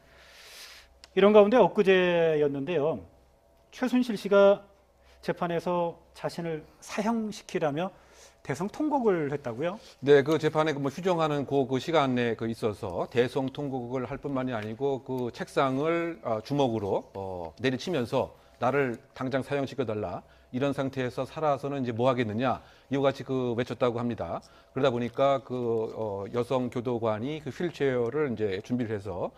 이런 가운데 엊그제였는데요. 최순실 씨가 재판에서 자신을 사형시키라며 대성 통곡을 했다고요? 네, 그 재판에 뭐 휴정하는 그 시간에 있어서 대성 통곡을 할 뿐만이 아니고 그 책상을 주먹으로 내리치면서 나를 당장 사형시켜달라. 이런 상태에서 살아서는 이제 뭐 하겠느냐 이와 같이 외쳤다고 합니다. 그러다 보니까 여성 교도관이 휠체어를 이제 준비를 해서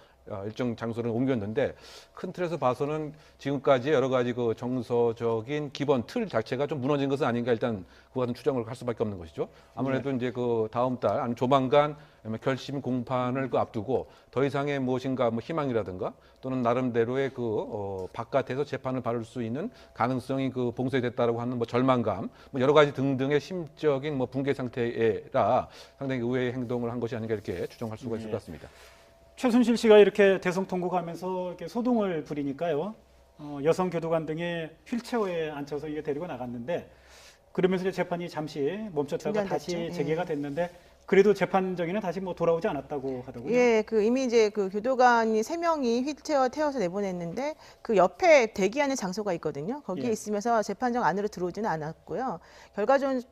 일정 장소를 옮겼는데 큰 틀에서 봐서는 지금까지 여러 가지 정서적인 기본 틀 자체가 좀 무너진 것은 아닌가 일단 그와 같은 추정을 할 수밖에 없는 것이죠. 아무래도 이제 다음 달 아니면 조만간 결심 공판을 앞두고 더 이상의 무엇인가 희망이라든가 또는 나름대로의 바깥에서 재판을 받을 수 있는 가능성이 봉쇄됐다라고 하는 절망감 여러 가지 등등의 심적인 붕괴 상태라 상당히 의외의 행동을 한 것이 아닌가 이렇게 추정할 수가 있을 것 같습니다. 최순실 씨가 이렇게 대성 통곡하면서 이렇게 소동을 부리니까요. 여성 교도관 등이 휠체어에 앉혀서 이게 데리고 나갔는데 그러면서 이제 재판이 잠시 멈췄다가 다시 재개가 됐는데 그래도 재판 정의는 다시 돌아오지 않았다고 하더군요. 예, 이미 이제 교도관이 3명이 휠체어 태워서 내보냈는데 그 옆에 대기하는 장소가 있거든요. 거기에 예. 있으면서 재판정 안으로 들어오지는 않았고요.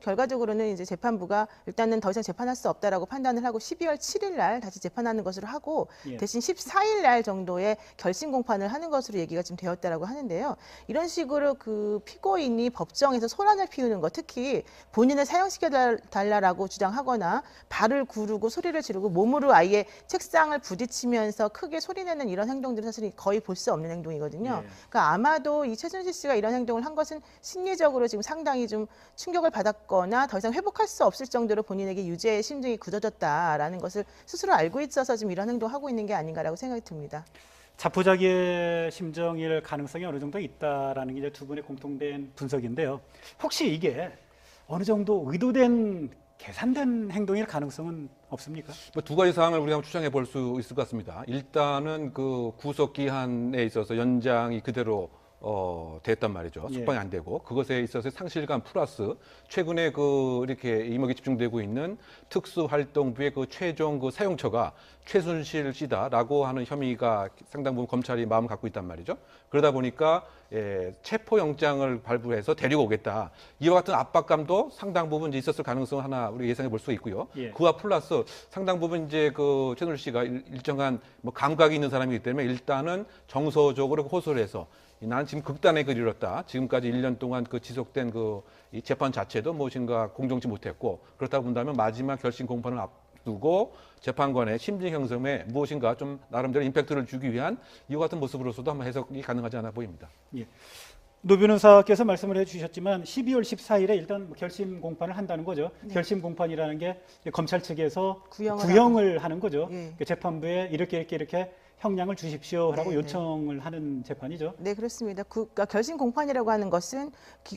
결과적으로는 이제 재판부가 일단은 더 이상 재판할 수 없다라고 판단을 하고 12월 7일 날 다시 재판하는 것으로 하고 예. 대신 14일 날 정도의 결심 공판을 하는 것으로 얘기가 지금 되었다라고 하는데요. 이런 식으로 피고인이 법정에서 소란을 피우는 것, 특히 본인을 사형시켜 달라라고 주장하거나 발을 구르고 소리를 지르고 몸으로 아예 책상을 부딪히면서 크게 소리내는 이런 행동들은 사실 거의 볼 수 없는 행동이거든요. 예. 그러니까 아마도 이 최순실 씨가 이런 행동을 한 것은 심리적으로 지금 상당히 좀 충격을 받았거나 더 이상 회복할 수 없을 정도로 본인에게 유죄의 심증이 굳어졌다라는 것을 스스로 알고 있어서 지금 이런 행동을 하고 있는 게 아닌가라고 생각이 듭니다. 자포자기의 심정일 가능성이 어느 정도 있다라는 게 이제 두 분의 공통된 분석인데요. 혹시 이게 어느 정도 의도된 계산된 행동일 가능성은 없습니까? 두 가지 사항을 우리가 한번 추정해 볼 수 있을 것 같습니다. 일단은 구속 기한에 있어서 연장이 그대로 됐단 말이죠. 숙방이 안 되고 그것에 있어서 상실감 플러스 최근에 이렇게 이목이 집중되고 있는 특수활동부의 최종 사용처가 최순실 씨다라고 하는 혐의가 상당 부분 검찰이 마음을 갖고 있단 말이죠. 그러다 보니까 체포영장을 발부해서 데리고 오겠다. 이와 같은 압박감도 상당 부분 이제 있었을 가능성을 하나 우리 예상해 볼 수 있고요. 예. 그와 플러스 상당 부분 이제 최순실 씨가 일정한 감각이 있는 사람이기 때문에 일단은 정서적으로 호소를 해서 나는 지금 극단의 글을 이뤘다. 지금까지 1년 동안 지속된 이 재판 자체도 무엇인가 공정치 못했고 그렇다고 본다면 마지막 결심 공판을 앞두고 재판관의 심증 형성에 무엇인가 좀 나름대로 임팩트를 주기 위한 이와 같은 모습으로서도 한번 해석이 가능하지 않아 보입니다. 예. 노 변호사께서 말씀을 해주셨지만 12월 14일에 일단 결심 공판을 한다는 거죠. 네. 결심 공판이라는 게 검찰 측에서 구형을 구형을 하는 거죠. 예. 재판부에 이렇게 형량을 주십시오라고 네, 요청을 하는 재판이죠. 네, 그렇습니다. 그러니까 결심 공판이라고 하는 것은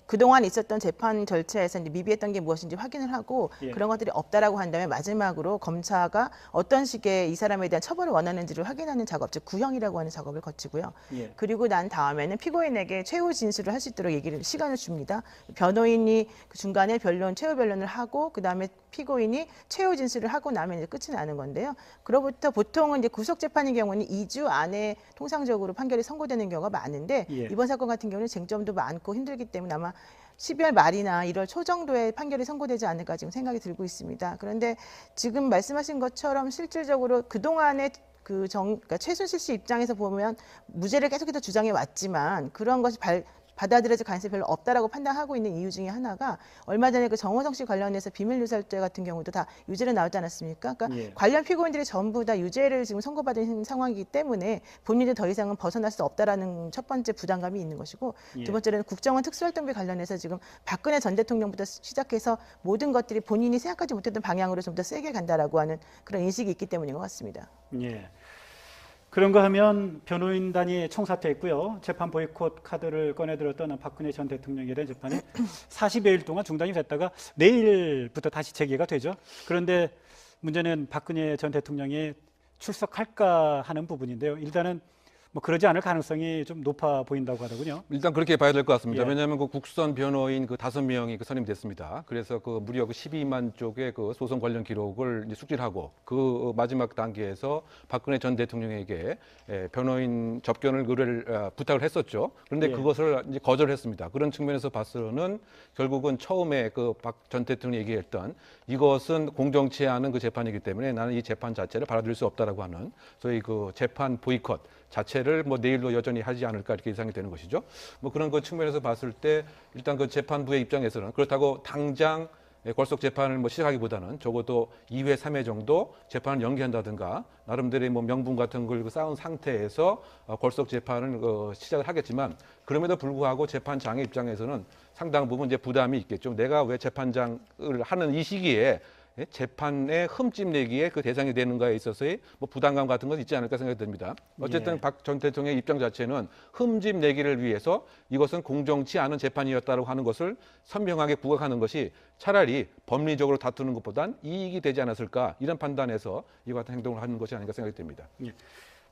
그동안 있었던 재판 절차에서 이제 미비했던 게 무엇인지 확인을 하고 예. 그런 것들이 없다라고 한다면 마지막으로 검사가 어떤 식의 이 사람에 대한 처벌을 원하는지를 확인하는 작업, 즉 구형이라고 하는 작업을 거치고요. 예. 그리고 난 다음에는 피고인에게 최후 진술을 할 수 있도록 시간을 줍니다. 변호인이 중간에 최후 변론을 하고 그 다음에 피고인이 최후 진술을 하고 나면 이제 끝이 나는 건데요. 그로부터 보통은 이제 구속 재판인 경우는 2주 안에 통상적으로 판결이 선고되는 경우가 많은데 예. 이번 사건 같은 경우는 쟁점도 많고 힘들기 때문에 아마 12월 말이나 1월 초 정도에 판결이 선고되지 않을까 지금 생각이 들고 있습니다. 그런데 지금 말씀하신 것처럼 실질적으로 그동안의 그러니까 최순실 씨 입장에서 보면 무죄를 계속해서 주장해 왔지만 그런 것이 받아들여질 가능성이 별로 없다라고 판단하고 있는 이유 중에 하나가 얼마 전에 정호성 씨 관련해서 비밀누설죄 같은 경우도 다 유죄로 나오지 않았습니까? 그러니까 예. 관련 피고인들이 전부 다 유죄를 지금 선고받은 상황이기 때문에 본인이 더 이상은 벗어날 수 없다라는 첫 번째 부담감이 있는 것이고 예. 두 번째는 국정원 특수활동비 관련해서 지금 박근혜 전 대통령부터 시작해서 모든 것들이 본인이 생각하지 못했던 방향으로 좀 더 세게 간다라고 하는 그런 인식이 있기 때문인 것 같습니다. 예. 그런 거 하면 변호인단이 총사퇴했고요. 재판 보이콧 카드를 꺼내들었던 박근혜 전 대통령에 대한 재판이 40여일 동안 중단이 됐다가 내일부터 다시 재개가 되죠. 그런데 문제는 박근혜 전 대통령이 출석할까 하는 부분인데요. 일단은 뭐 그러지 않을 가능성이 좀 높아 보인다고 하더군요. 일단 그렇게 봐야 될 것 같습니다. 예. 왜냐하면 그 국선 변호인 그 5명이 그 선임됐습니다. 그래서 그 무려 그 12만 쪽의 그 소송 관련 기록을 이제 숙지하고 그 마지막 단계에서 박근혜 전 대통령에게 변호인 접견을 부탁을 했었죠. 그런데 예. 그것을 이제 거절했습니다. 그런 측면에서 봐서는 결국은 처음에 그 박 전 대통령이 얘기했던 이것은 공정치 않은 그 재판이기 때문에 나는 이 재판 자체를 받아들일 수 없다라고 하는 소위 그 재판 보이콧 자체를 뭐 내일도 여전히 하지 않을까 이렇게 예상이 되는 것이죠. 뭐 그런 그 측면에서 봤을 때 일단 그 재판부의 입장에서는 그렇다고 당장 걸석 재판을 뭐 시작하기보다는 적어도 2회, 3회 정도 재판을 연기한다든가 나름대로의 뭐 명분 같은 걸 쌓은 상태에서 걸석 재판을 시작을 하겠지만 그럼에도 불구하고 재판장의 입장에서는 상당 부분 이제 부담이 있겠죠. 내가 왜 재판장을 하는 이 시기에 재판에 흠집 내기에 그 대상이 되는가에 있어서의 뭐 부담감 같은 건 있지 않을까 생각이 듭니다. 어쨌든 예. 박 전 대통령의 입장 자체는 흠집 내기를 위해서 이것은 공정치 않은 재판이었다고 하는 것을 선명하게 부각하는 것이 차라리 법리적으로 다투는 것보단 이익이 되지 않았을까 이런 판단에서 이와 같은 행동을 하는 것이 아닌가 생각이 듭니다. 예.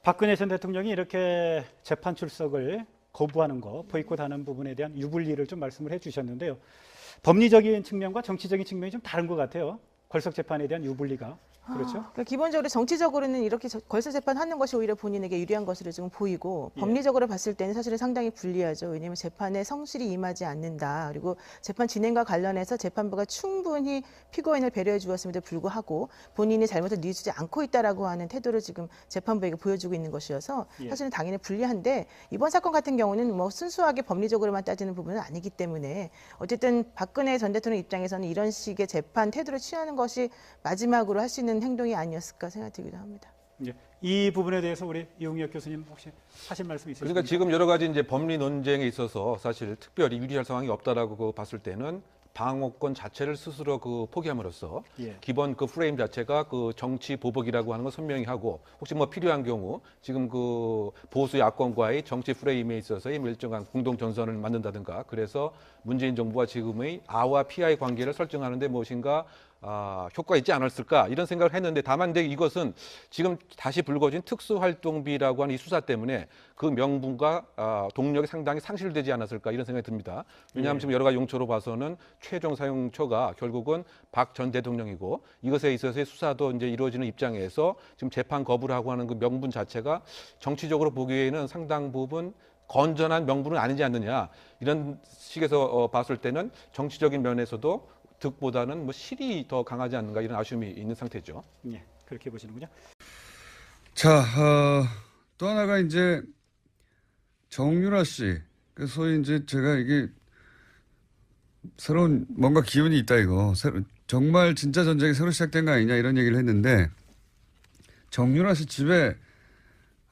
박근혜 전 대통령이 이렇게 재판 출석을 거부하는 거, 보이콧하는 부분에 대한 유불리를 좀 말씀을 해주셨는데요. 법리적인 측면과 정치적인 측면이 좀 다른 것 같아요. 걸석 재판에 대한 유불리가. 그렇죠? 그러니까 기본적으로 정치적으로는 이렇게 걸석 재판하는 것이 오히려 본인에게 유리한 것으로 지금 보이고 예. 법리적으로 봤을 때는 사실은 상당히 불리하죠. 왜냐하면 재판에 성실히 임하지 않는다. 그리고 재판 진행과 관련해서 재판부가 충분히 피고인을 배려해 주었음에도 불구하고 본인이 잘못을 뉘우치지 않고 있다라고 하는 태도를 지금 재판부에게 보여주고 있는 것이어서 예. 사실은 당연히 불리한데 이번 사건 같은 경우는 뭐 순수하게 법리적으로만 따지는 부분은 아니기 때문에 어쨌든 박근혜 전 대통령 입장에서는 이런 식의 재판 태도를 취하는 것이 마지막으로 할 수 있는 행동이 아니었을까 생각되기도 합니다. 예. 이 부분에 대해서 우리 이용혁 교수님 혹시 하실 말씀 있으십니까? 그러니까 지금 여러 가지 이제 법리 논쟁에 있어서 사실 특별히 유리할 상황이 없다라고 봤을 때는 방어권 자체를 스스로 그 포기함으로써 예. 기본 그 프레임 자체가 그 정치 보복이라고 하는 걸 선명히 하고 혹시 뭐 필요한 경우 지금 그 보수 야권과의 정치 프레임에 있어서의 일정한 공동 전선을 만든다든가 그래서 문재인 정부와 지금의 A와 P와의 관계를 설정하는데 무엇인가 효과가 있지 않았을까 이런 생각을 했는데 다만 이제 이것은 지금 다시 불거진 특수활동비라고 하는 이 수사 때문에 그 명분과 동력이 상당히 상실되지 않았을까 이런 생각이 듭니다. 왜냐하면 예. 지금 여러 가지 용처로 봐서는 최종 사용처가 결국은 박 전 대통령이고 이것에 있어서의 수사도 이제 이루어지는 입장에서 지금 재판 거부를 하고 하는 그 명분 자체가 정치적으로 보기에는 상당 부분 건전한 명분은 아니지 않느냐 이런 식에서 봤을 때는 정치적인 면에서도 득보다는 뭐 실이 더 강하지 않는가 이런 아쉬움이 있는 상태죠. 예. 그렇게 보시는군요. 자, 또 하나가 이제 정유라 씨. 그 소위 이제 제가 이게 새로운 뭔가 기운이 있다 이거. 정말 진짜 전쟁이 새로 시작된 거 아니냐 이런 얘기를 했는데 정유라 씨 집에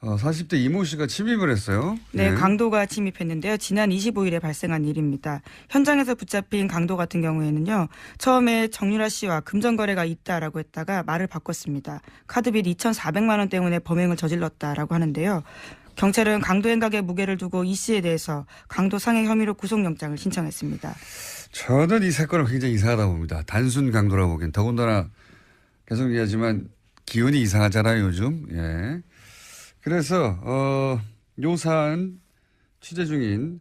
40대 이모 씨가 침입을 했어요. 네, 강도가 침입했는데요. 지난 25일에 발생한 일입니다. 현장에서 붙잡힌 강도 같은 경우에는요. 처음에 정유라 씨와 금전거래가 있다라고 했다가 말을 바꿨습니다. 카드빚 2,400만 원 때문에 범행을 저질렀다라고 하는데요. 경찰은 강도 행각의 무게를 두고 이 씨에 대해서 강도 상해 혐의로 구속영장을 신청했습니다. 저는 이 사건을 굉장히 이상하다 봅니다. 단순 강도라고 보기엔. 더군다나 계속 얘기하지만 기운이 이상하잖아요, 요즘. 예. 그래서 요 사안 취재 중인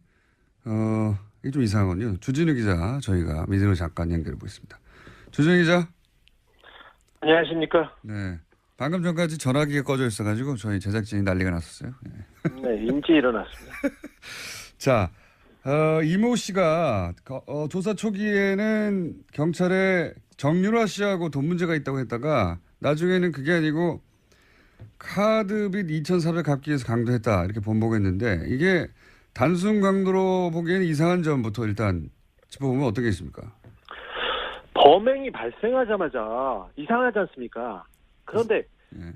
이게 좀 이상하군요. 주진우 기자 저희가 미디어로 잠깐 연결해 보겠습니다. 주진우 기자. 안녕하십니까. 네. 방금 전까지 전화기가 꺼져 있어가지고 저희 제작진이 난리가 났었어요. 네, 인지 일어났습니다. 자, 이모 씨가 조사 초기에는 경찰에 정유라 씨하고 돈 문제가 있다고 했다가 나중에는 그게 아니고 카드빚 2,400 갚기 위해서 강도했다 이렇게 번복했는데 이게 단순 강도로 보기에는 이상한 점부터 일단 짚어보면 어떤 게 있습니까? 범행이 발생하자마자 이상하지 않습니까? 그런데 예.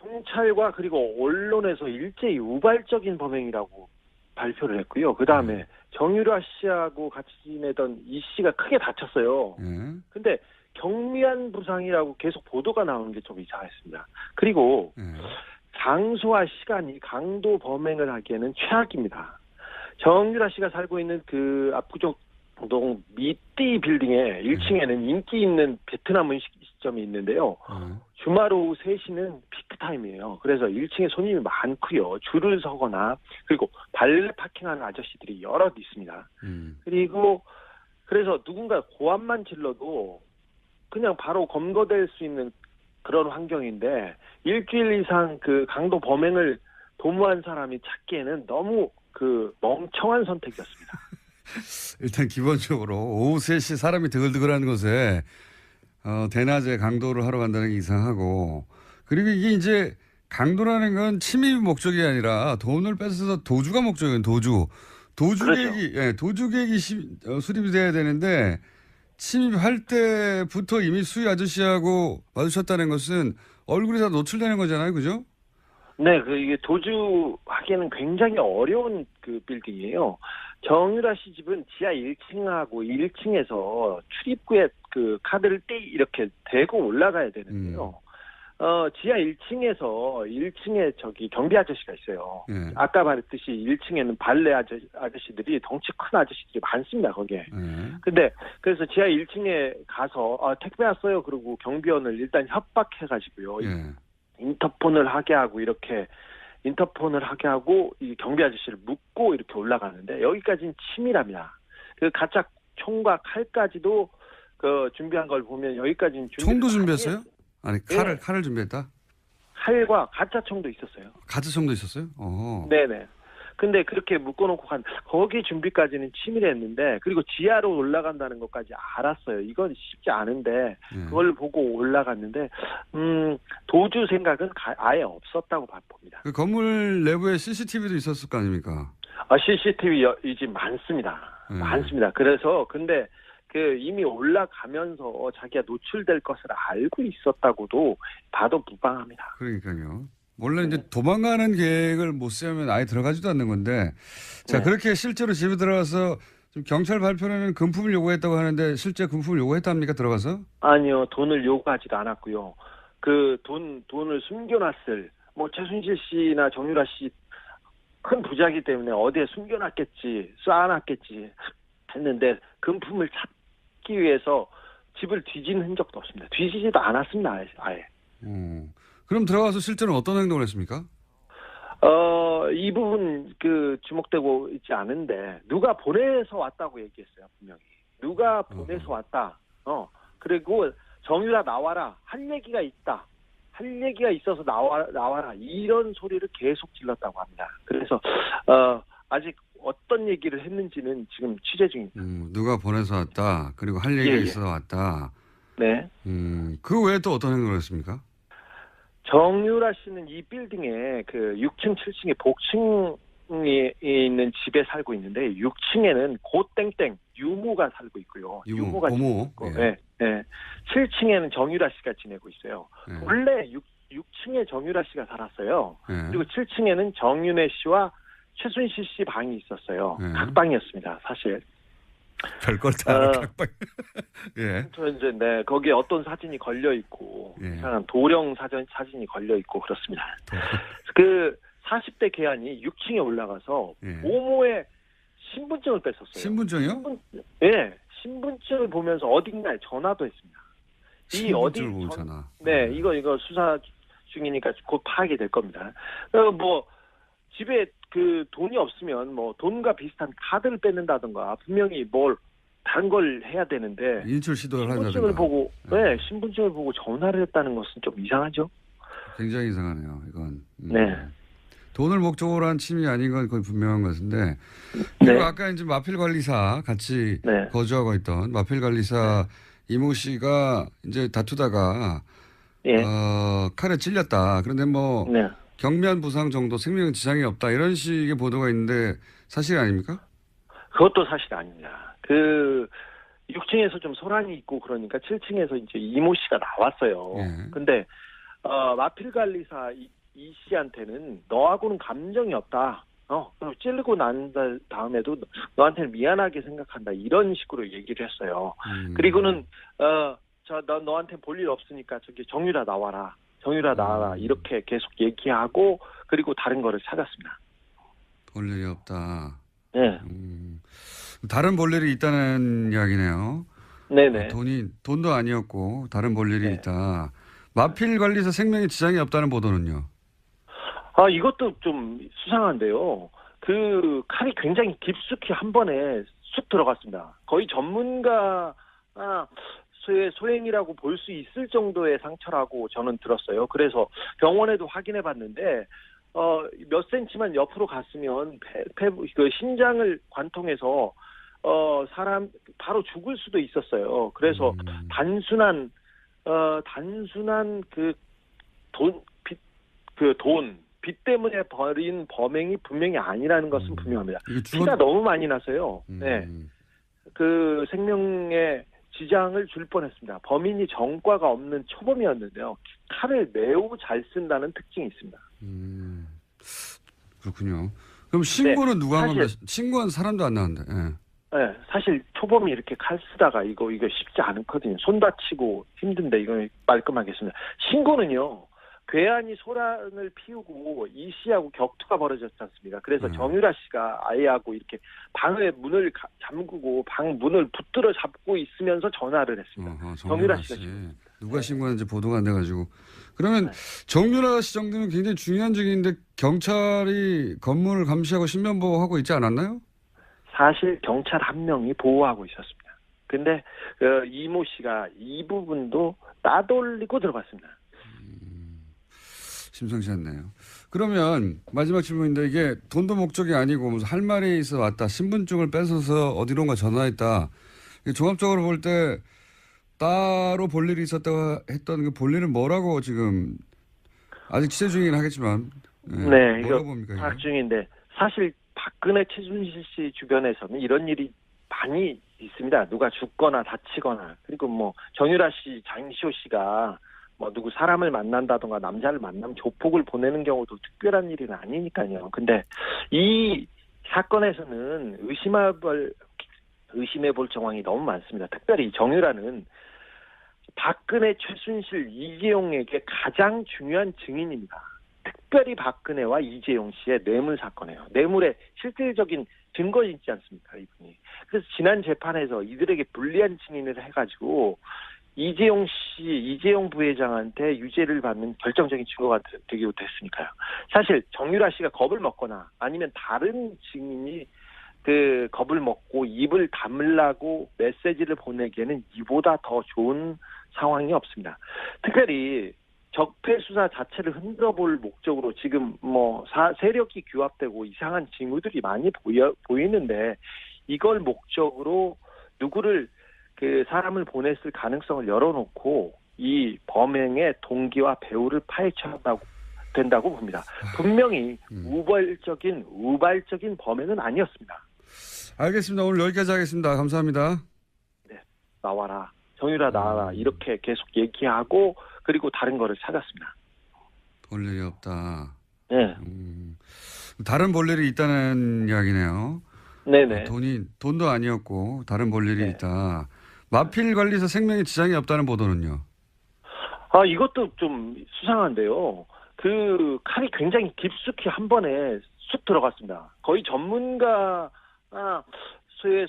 경찰과 그리고 언론에서 일제히 우발적인 범행이라고 발표를 했고요. 그 다음에 정유라 씨하고 같이 지내던 이 씨가 크게 다쳤어요. 예. 근데 경미한 부상이라고 계속 보도가 나오는 게 좀 이상했습니다. 그리고 예. 장소와 시간이 강도 범행을 하기에는 최악입니다. 정유라 씨가 살고 있는 그 압구정동 미띠 빌딩의 1층에는 인기 있는 베트남 음식점이 있는데요. 주말 오후 3시는 피크타임이에요. 그래서 1층에 손님이 많고요. 줄을 서거나 그리고 발레 파킹하는 아저씨들이 여럿 있습니다. 그리고 그래서 누군가 고함만 질러도 그냥 바로 검거될 수 있는 그런 환경인데 일주일 이상 그 강도 범행을 도모한 사람이 찾기에는 너무 그 멍청한 선택이었습니다. 일단 기본적으로 오후 3시 사람이 드글드글하는 곳에 대낮에 강도를 하러 간다는 게 이상하고 그리고 이게 이제 강도라는 건 침입 목적이 아니라 돈을 뺏어서 도주가 목적이에요. 도주객이 그렇죠. 예, 도주객이 수립이 돼야 되는데 침입할 때부터 이미 수위 아저씨하고 마주쳤다는 것은 얼굴이 다 노출되는 거잖아요, 그죠? 네, 이게 도주하기에는 굉장히 어려운 그 빌딩이에요. 정유라 씨 집은 지하 1층하고 1층에서 출입구에 그 카드를 이렇게 대고 올라가야 되는데요. 지하 1층에서 1층에 저기 경비 아저씨가 있어요. 아까 말했듯이 1층에는 발레 아저씨들이 덩치 큰 아저씨들이 많습니다, 거기에. 근데 그래서 지하 1층에 가서 택배 왔어요. 그리고 경비원을 일단 협박해가지고요. 인터폰을 하게 하고 이 경비 아저씨를 묶고 이렇게 올라가는데 여기까지는 치밀합니다. 그 가짜 총과 칼까지도 그 준비한 걸 보면 여기까지는 총도 준비했어요? 아니 칼을 준비했다? 칼과 가짜 총도 있었어요. 가짜 총도 있었어요? 네네. 근데 그렇게 묶어놓고 거기 준비까지는 치밀했는데 그리고 지하로 올라간다는 것까지 알았어요. 이건 쉽지 않은데 그걸 보고 올라갔는데 도주 생각은 아예 없었다고 봅니다. 그 건물 내부에 CCTV도 있었을 거 아닙니까? CCTV 이 집 많습니다. 많습니다. 그래서 근데 그 이미 올라가면서 자기가 노출될 것을 알고 있었다고도 봐도 무방합니다. 그러니까요. 원래 이제 도망가는 계획을 못 세우면 아예 들어가지도 않는 건데, 자 그렇게 실제로 집에 들어가서 좀 경찰 발표는 금품을 요구했다고 하는데 실제 금품을 요구했답니까 들어가서? 아니요, 돈을 요구하지도 않았고요. 그 돈을 숨겨놨을 뭐 최순실 씨나 정유라 씨 큰 부자이기 때문에 어디에 숨겨놨겠지, 쌓아놨겠지 했는데 금품을 찾기 위해서 집을 뒤진 흔적도 없습니다. 뒤지지도 않았습니다, 아예. 그럼 들어가서 실제로 어떤 행동을 했습니까? 이 부분 그 주목되고 있지 않은데 누가 보내서 왔다고 얘기했어요, 분명히. 누가 보내서 왔다. 그리고 정유라 나와라. 할 얘기가 있다. 할 얘기가 있어서 나와라. 이런 소리를 계속 질렀다고 합니다. 그래서 아직 어떤 얘기를 했는지는 지금 취재 중입니다. 누가 보내서 왔다. 그리고 할 얘기가 있어서 왔다. 네. 그 외에 또 어떤 행동을 했습니까? 정유라 씨는 이 빌딩에 그 6층, 7층에 복층에 있는 집에 살고 있는데 6층에는 고땡땡 유모가 살고 있고요. 유모가 고모. 있고, 네. 7층에는 정유라 씨가 지내고 있어요. 원래 6층에 정유라 씨가 살았어요. 그리고 7층에는 정윤혜 씨와 최순실 씨 방이 있었어요. 각방이었습니다, 사실. 별걸 다 알아, 각방. 예. 저 이제 거기에 어떤 사진이 걸려 있고, 이상한 도령 사진이 걸려 있고 그렇습니다. 그 40대 계안이 6층에 올라가서 모모의 신분증을 뺐었어요. 신분증이요? 신분증을 보면서 어딘가에 전화도 했습니다. 신분증을 보면 전화. 네, 이거 수사 중이니까 곧 파악이 될 겁니다. 뭐 집에 그 돈이 없으면 뭐 돈과 비슷한 카드를 뺏는다든가 분명히 뭘 다른 걸 해야 되는데 인출 시도를 한다든가. 신분증을 보고 전화를 했다는 것은 좀 이상하죠. 굉장히 이상하네요. 이건. 네. 돈을 목적으로 한 침입이 아닌 건 거의 분명한 것인데. 그리고 아까 이제 마필 관리사 같이 거주하고 있던 마필 관리사 이모 씨가 이제 다투다가 칼에 찔렸다. 그런데 뭐 경미한 부상 정도 생명 지장이 없다. 이런 식의 보도가 있는데 사실 아닙니까? 그것도 사실 아닙니다. 그 6층에서 좀 소란이 있고 그러니까 7층에서 이제 이모 씨가 나왔어요. 근데 마필 관리사 이 씨한테는 너하고는 감정이 없다. 찌르고 난 다음에도 너한테는 미안하게 생각한다. 이런 식으로 얘기를 했어요. 그리고는 너 너한테 볼 일 없으니까 저기 정유라 나와라. 정유라 나와라 이렇게 계속 얘기하고 그리고 다른 거를 찾았습니다. 볼 일이 없다. 네. 다른 볼 일이 있다는 이야기네요. 네네. 돈도 아니었고 다른 볼 일이 네. 있다. 마필 관리사 생명에 지장이 없다는 보도는요. 이것도 좀 수상한데요. 그 칼이 굉장히 깊숙이 한 번에 쑥 들어갔습니다. 거의 전문가 소행이라고 볼 수 있을 정도의 상처라고 저는 들었어요. 그래서 병원에도 확인해 봤는데 몇 센치만 옆으로 갔으면 그 신장을 관통해서 사람 바로 죽을 수도 있었어요. 그래서 단순한 빚 때문에 벌인 범행이 분명히 아니라는 것은 분명합니다. 피가 너무 많이 나서요. 네. 그 생명에 지장을 줄 뻔했습니다. 범인이 전과가 없는 초범이었는데요. 칼을 매우 잘 쓴다는 특징이 있습니다. 그렇군요. 그럼 신고는 네, 누가 한 겁니까? 신고한 사람도 안 나왔는데. 예. 네, 사실 초범이 이렇게 칼 쓰다가 이거 쉽지 않거든요. 손 다치고 힘든데 이거 말끔하겠습니다. 신고는요. 괴한이 소란을 피우고 이 씨하고 격투가 벌어졌지 않습니까? 그래서 정유라 씨가 아이하고 이렇게 방의 문을 잠그고 방 문을 붙들어 잡고 있으면서 전화를 했습니다. 정유라 씨가 누가 신고했는지 보도가 안 돼가지고. 그러면 정유라 씨 정도면 굉장히 중요한 적인데 경찰이 건물을 감시하고 신변보호하고 있지 않았나요? 사실 경찰 한 명이 보호하고 있었습니다. 근데 이모 씨가 이 부분도 따돌리고 들어갔습니다. 심상치 않네요. 그러면 마지막 질문인데 이게 돈도 목적이 아니고 무슨 할 말이 있어 왔다. 신분증을 뺏어서 어디론가 전화했다. 종합적으로 볼 때 따로 볼 일이 있었다고 했던 그 볼 일은 뭐라고 지금 아직 취재 중이긴 하겠지만 네, 뭐라고 봅니까? 파악 중인데 사실 박근혜 최순실 씨 주변에서는 이런 일이 많이 있습니다. 누가 죽거나 다치거나 그리고 뭐 정유라 씨, 장시호 씨가 뭐 누구 사람을 만난다던가 남자를 만나면 조폭을 보내는 경우도 특별한 일은 아니니까요. 근데 이 사건에서는 의심해볼 정황이 너무 많습니다. 특별히 정유라는 박근혜, 최순실, 이재용에게 가장 중요한 증인입니다. 특별히 박근혜와 이재용 씨의 뇌물 사건이에요. 뇌물의 실질적인 증거 있지 않습니까, 이분이. 그래서 지난 재판에서 이들에게 불리한 증인을 해가지고 이재용 부회장한테 유죄를 받는 결정적인 증거가 되기도 했으니까요. 사실 정유라 씨가 겁을 먹거나 아니면 다른 증인이 그 겁을 먹고 입을 다물라고 메시지를 보내기에는 이보다 더 좋은 상황이 없습니다. 특별히 적폐 수사 자체를 흔들어볼 목적으로 지금 뭐 세력이 규합되고 이상한 징후들이 많이 보이는데 이걸 목적으로 누구를 그 사람을 보냈을 가능성을 열어놓고 이 범행의 동기와 배후를 파헤쳐야 된다고 봅니다. 분명히 우발적인 범행은 아니었습니다. 알겠습니다. 오늘 여기까지 하겠습니다. 감사합니다. 네, 나와라. 정유라 나와라. 이렇게 계속 얘기하고 그리고 다른 거를 찾았습니다. 볼 일이 없다. 네. 다른 볼 일이 있다는 이야기네요. 네네. 돈도 아니었고 다른 볼 일이 네. 있다. 마필 관리사 생명에 지장이 없다는 보도는요. 이것도 좀 수상한데요. 그 칼이 굉장히 깊숙이 한 번에 쑥 들어갔습니다. 거의 전문가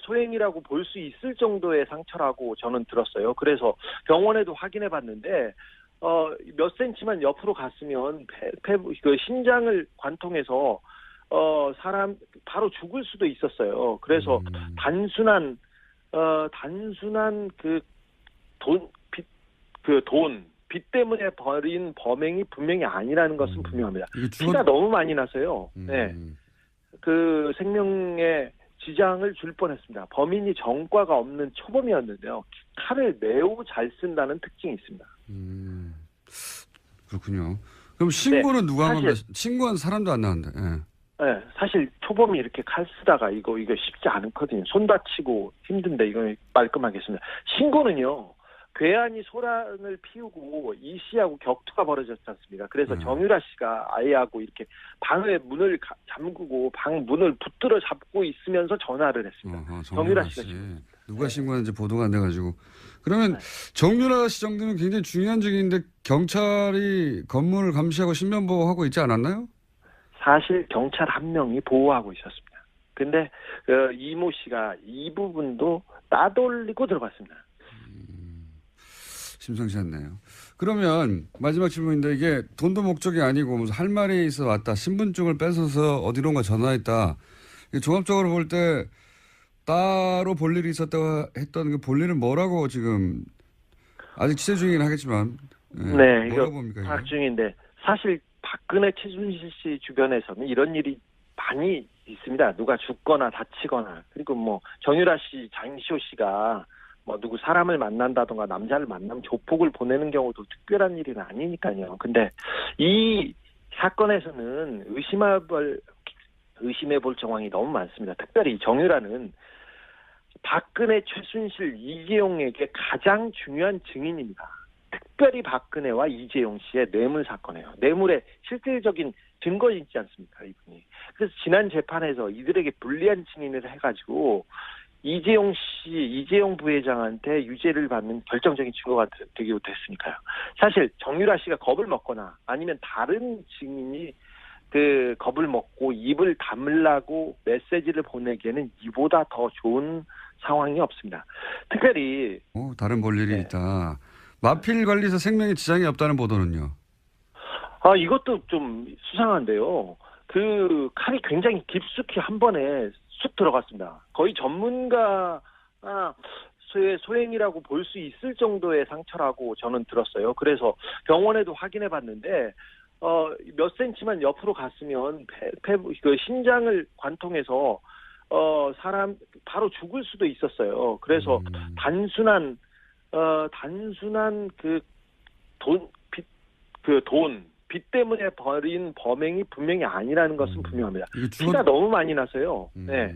소행이라고 볼 수 있을 정도의 상처라고 저는 들었어요. 그래서 병원에도 확인해 봤는데 몇 센치만 옆으로 갔으면 그 신장을 관통해서 사람 바로 죽을 수도 있었어요. 그래서 단순한 빚 때문에 벌인 범행이 분명히 아니라는 것은 분명합니다. 피가 너무 많이 나서요. 네. 그 생명에 지장을 줄 뻔했습니다. 범인이 전과가 없는 초범이었는데요. 칼을 매우 잘 쓴다는 특징이 있습니다. 그렇군요. 그럼 신고는 누가 한 겁니까? 사실 신고한 사람도 안 나왔는데. 네, 사실 초범이 이렇게 칼 쓰다가 이거 쉽지 않거든요. 손 다치고 힘든데 이거 말끔하겠습니다. 신고는요. 괴한이 소란을 피우고 이 씨하고 격투가 벌어졌지 않습니까? 그래서 정유라 씨가 아이하고 이렇게 방의 문을 잠그고 방 문을 붙들어 잡고 있으면서 전화를 했습니다. 정유라 씨가 누가 신고했는지 보도가 안 돼가지고. 그러면 정유라 씨 정도면 굉장히 중요한 증인인데 경찰이 건물을 감시하고 신변보호하고 있지 않았나요? 사실 경찰 한 명이 보호하고 있었습니다. 근데 이모 씨가 이 부분도 따돌리고 들어갔습니다. 심상치 않네요. 그러면 마지막 질문인데 이게 돈도 목적이 아니고 무슨 할 말이 있어 왔다. 신분증을 뺏어서 어디론가 전화했다. 이게 종합적으로 볼 때 따로 볼 일이 있었다고 했던 그 볼 일은 뭐라고 지금 아직 취재 중이긴 하겠지만 네, 뭐라고 이거 봅니까? 이게? 파악 중인데 사실 박근혜 최순실 씨 주변에서는 이런 일이 많이 있습니다. 누가 죽거나 다치거나 그리고 뭐 정유라 씨, 장시호 씨가 뭐 누구 사람을 만난다던가 남자를 만나면 조폭을 보내는 경우도 특별한 일은 아니니까요. 근데 이 사건에서는 의심해볼 정황이 너무 많습니다. 특별히 정유라는 박근혜, 최순실, 이재용에게 가장 중요한 증인입니다. 특별히 박근혜와 이재용 씨의 뇌물 사건이에요. 뇌물의 실질적인 증거가 있지 않습니까, 이분이. 그래서 지난 재판에서 이들에게 불리한 증인을 해가지고 이재용 부회장한테 유죄를 받는 결정적인 증거가 되기도 했으니까요. 사실 정유라 씨가 겁을 먹거나 아니면 다른 증인이 그 겁을 먹고 입을 다물라고 메시지를 보내기에는 이보다 더 좋은 상황이 없습니다. 특별히 다른 볼 일이 있다. 마필 관리사 생명에 지장이 없다는 보도는요? 이것도 좀 수상한데요. 그 칼이 굉장히 깊숙이 한 번에 쑥 들어갔습니다. 거의 전문가 소행이라고 볼 수 있을 정도의 상처라고 저는 들었어요. 그래서 병원에도 확인해 봤는데 몇 센치만 옆으로 갔으면 그 신장을 관통해서 사람 바로 죽을 수도 있었어요. 그래서 단순한 빚 때문에 벌인 범행이 분명히 아니라는 것은 분명합니다. 피가 너무 많이 나서요. 네.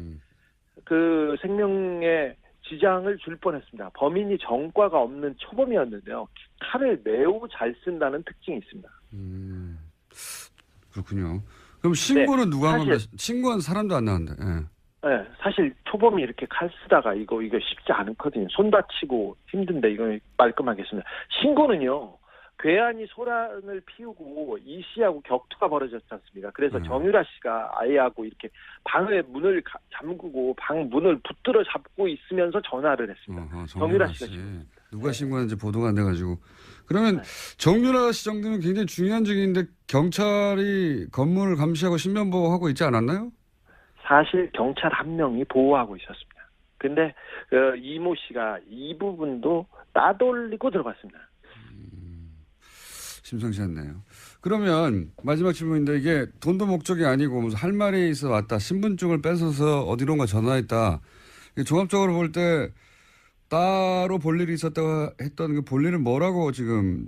그 생명에 지장을 줄 뻔했습니다. 범인이 전과가 없는 초범이었는데요. 칼을 매우 잘 쓴다는 특징이 있습니다. 그렇군요. 그럼 신고는 누가 한 겁니까? 신고한 사람도 안 나왔는데. 네, 사실 초범이 이렇게 칼 쓰다가 이거 쉽지 않거든요. 손 다치고 힘든데 이거 말끔하겠습니다. 신고는요. 괴한이 소란을 피우고 이 씨하고 격투가 벌어졌지 않습니까? 그래서 정유라 씨가 아이하고 이렇게 방의 문을 잠그고 방 문을 붙들어 잡고 있으면서 전화를 했습니다. 정유라 씨가 누가 신고했는지 보도가 안 돼가지고. 그러면 정유라 씨 정도면 굉장히 중요한 증인인데 경찰이 건물을 감시하고 신변보호하고 있지 않았나요? 사실 경찰 한 명이 보호하고 있었습니다. 근데 이모 씨가 이 부분도 따돌리고 들어갔습니다. 심상치 않네요. 그러면 마지막 질문인데 이게 돈도 목적이 아니고 무슨 할 말이 있어 왔다. 신분증을 뺏어서 어디론가 전화했다. 종합적으로 볼 때 따로 볼 일이 있었다고 했던 그 볼 일은 뭐라고 지금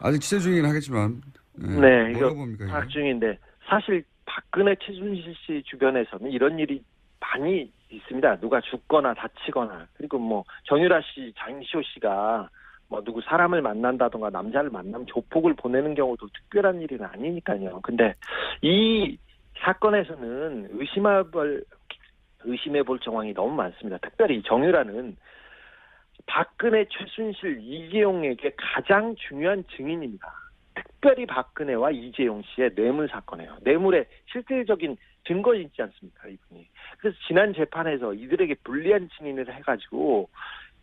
아직 취재 중이긴 하겠지만 네, 뭐라고 봅니까? 파악 중인데 사실 박근혜 최순실 씨 주변에서는 이런 일이 많이 있습니다. 누가 죽거나 다치거나 그리고 뭐 정유라 씨, 장시호 씨가 뭐 누구 사람을 만난다던가 남자를 만나면 조폭을 보내는 경우도 특별한 일은 아니니까요. 근데 이 사건에서는 의심해볼 정황이 너무 많습니다. 특별히 정유라는 박근혜, 최순실, 이재용에게 가장 중요한 증인입니다. 특별히 박근혜와 이재용 씨의 뇌물 사건이에요. 뇌물의 실질적인 증거 있지 않습니까, 이분이. 그래서 지난 재판에서 이들에게 불리한 증인을 해가지고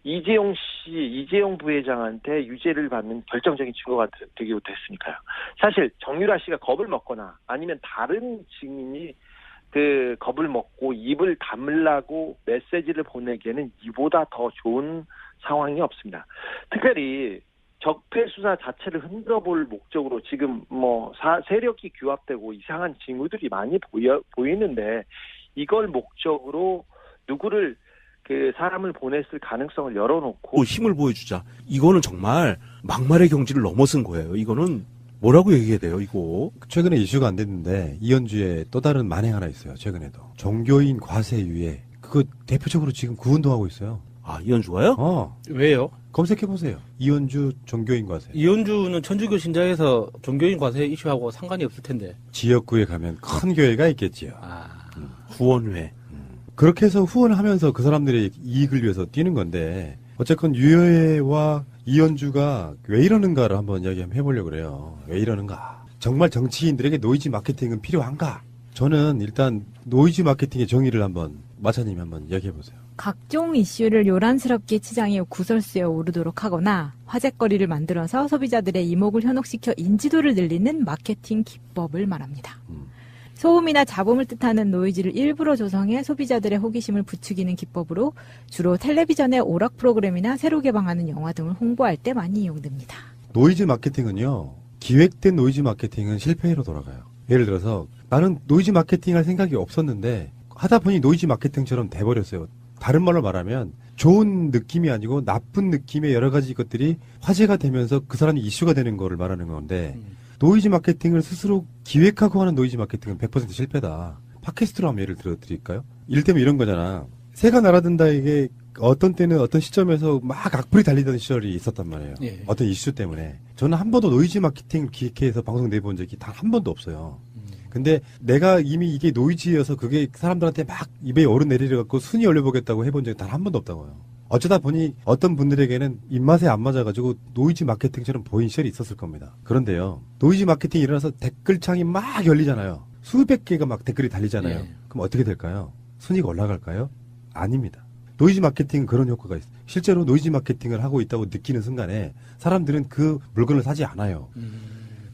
이재용 부회장한테 유죄를 받는 결정적인 증거가 되기도 했으니까요. 사실 정유라 씨가 겁을 먹거나 아니면 다른 증인이 그 겁을 먹고 입을 다물라고 메시지를 보내기에는 이보다 더 좋은 상황이 없습니다. 특별히 적폐 수사 자체를 흔들어볼 목적으로 지금 뭐 세력이 규합되고 이상한 징후들이 많이 보이는데 이걸 목적으로 누구를 그 사람을 보냈을 가능성을 열어놓고 힘을 보여주자. 이거는 정말 막말의 경지를 넘어선 거예요. 이거는 뭐라고 얘기해야 돼요, 이거? 최근에 이슈가 안 됐는데 이현주의 또 다른 만행 하나 있어요. 최근에도 종교인 과세유예 그거 대표적으로 지금 그 운동하고 있어요. 아, 이현주가요? 왜요? 검색해 보세요. 이현주 종교인 과세. 이현주는 천주교 신자에서 종교인 과세 이슈하고 상관이 없을 텐데. 지역구에 가면 큰 교회가 있겠지요. 후원회. 그렇게 해서 후원을 하면서 그 사람들의 이익을 위해서 뛰는 건데 어쨌건 유여해와 이현주가 왜 이러는가를 한번 이야기 한번 해보려고 그래요. 왜 이러는가? 정말 정치인들에게 노이즈 마케팅은 필요한가? 저는 일단 노이즈 마케팅의 정의를 한번 마차님이 한번 이야기해보세요. 각종 이슈를 요란스럽게 치장해 구설수에 오르도록 하거나 화제거리를 만들어서 소비자들의 이목을 현혹시켜 인지도를 늘리는 마케팅 기법을 말합니다. 소음이나 잡음을 뜻하는 노이즈를 일부러 조성해 소비자들의 호기심을 부추기는 기법으로 주로 텔레비전의 오락 프로그램이나 새로 개방하는 영화 등을 홍보할 때 많이 이용됩니다. 노이즈 마케팅은요. 기획된 노이즈 마케팅은 실패로 돌아가요. 예를 들어서 나는 노이즈 마케팅 할 생각이 없었는데 하다 보니 노이즈 마케팅처럼 돼버렸어요. 다른 말로 말하면 좋은 느낌이 아니고 나쁜 느낌의 여러 가지 것들이 화제가 되면서 그 사람이 이슈가 되는 거를 말하는 건데 노이즈 마케팅을 스스로 기획하고 하는 노이즈 마케팅은 100% 실패다. 팟캐스트로 한번 예를 들어드릴까요? 이를테면 이런 거잖아. 새가 날아든다 이게 어떤 때는 어떤 시점에서 막 악플이 달리던 시절이 있었단 말이에요. 예. 어떤 이슈 때문에. 저는 한 번도 노이즈 마케팅을 기획해서 방송 내본 적이 단 한 번도 없어요. 근데 내가 이미 이게 노이즈여서 그게 사람들한테 막 입에 오르내리려갖고 순위 올려보겠다고 해본 적이 단 한 번도 없다고요. 어쩌다 보니 어떤 분들에게는 입맛에 안 맞아가지고 노이즈 마케팅처럼 보인 시절이 있었을 겁니다. 그런데요. 노이즈 마케팅이 일어나서 댓글창이 막 열리잖아요. 수백 개가 막 댓글이 달리잖아요. 예. 그럼 어떻게 될까요? 순위가 올라갈까요? 아닙니다. 노이즈 마케팅은 그런 효과가 있어요. 실제로 노이즈 마케팅을 하고 있다고 느끼는 순간에 사람들은 그 물건을 사지 않아요.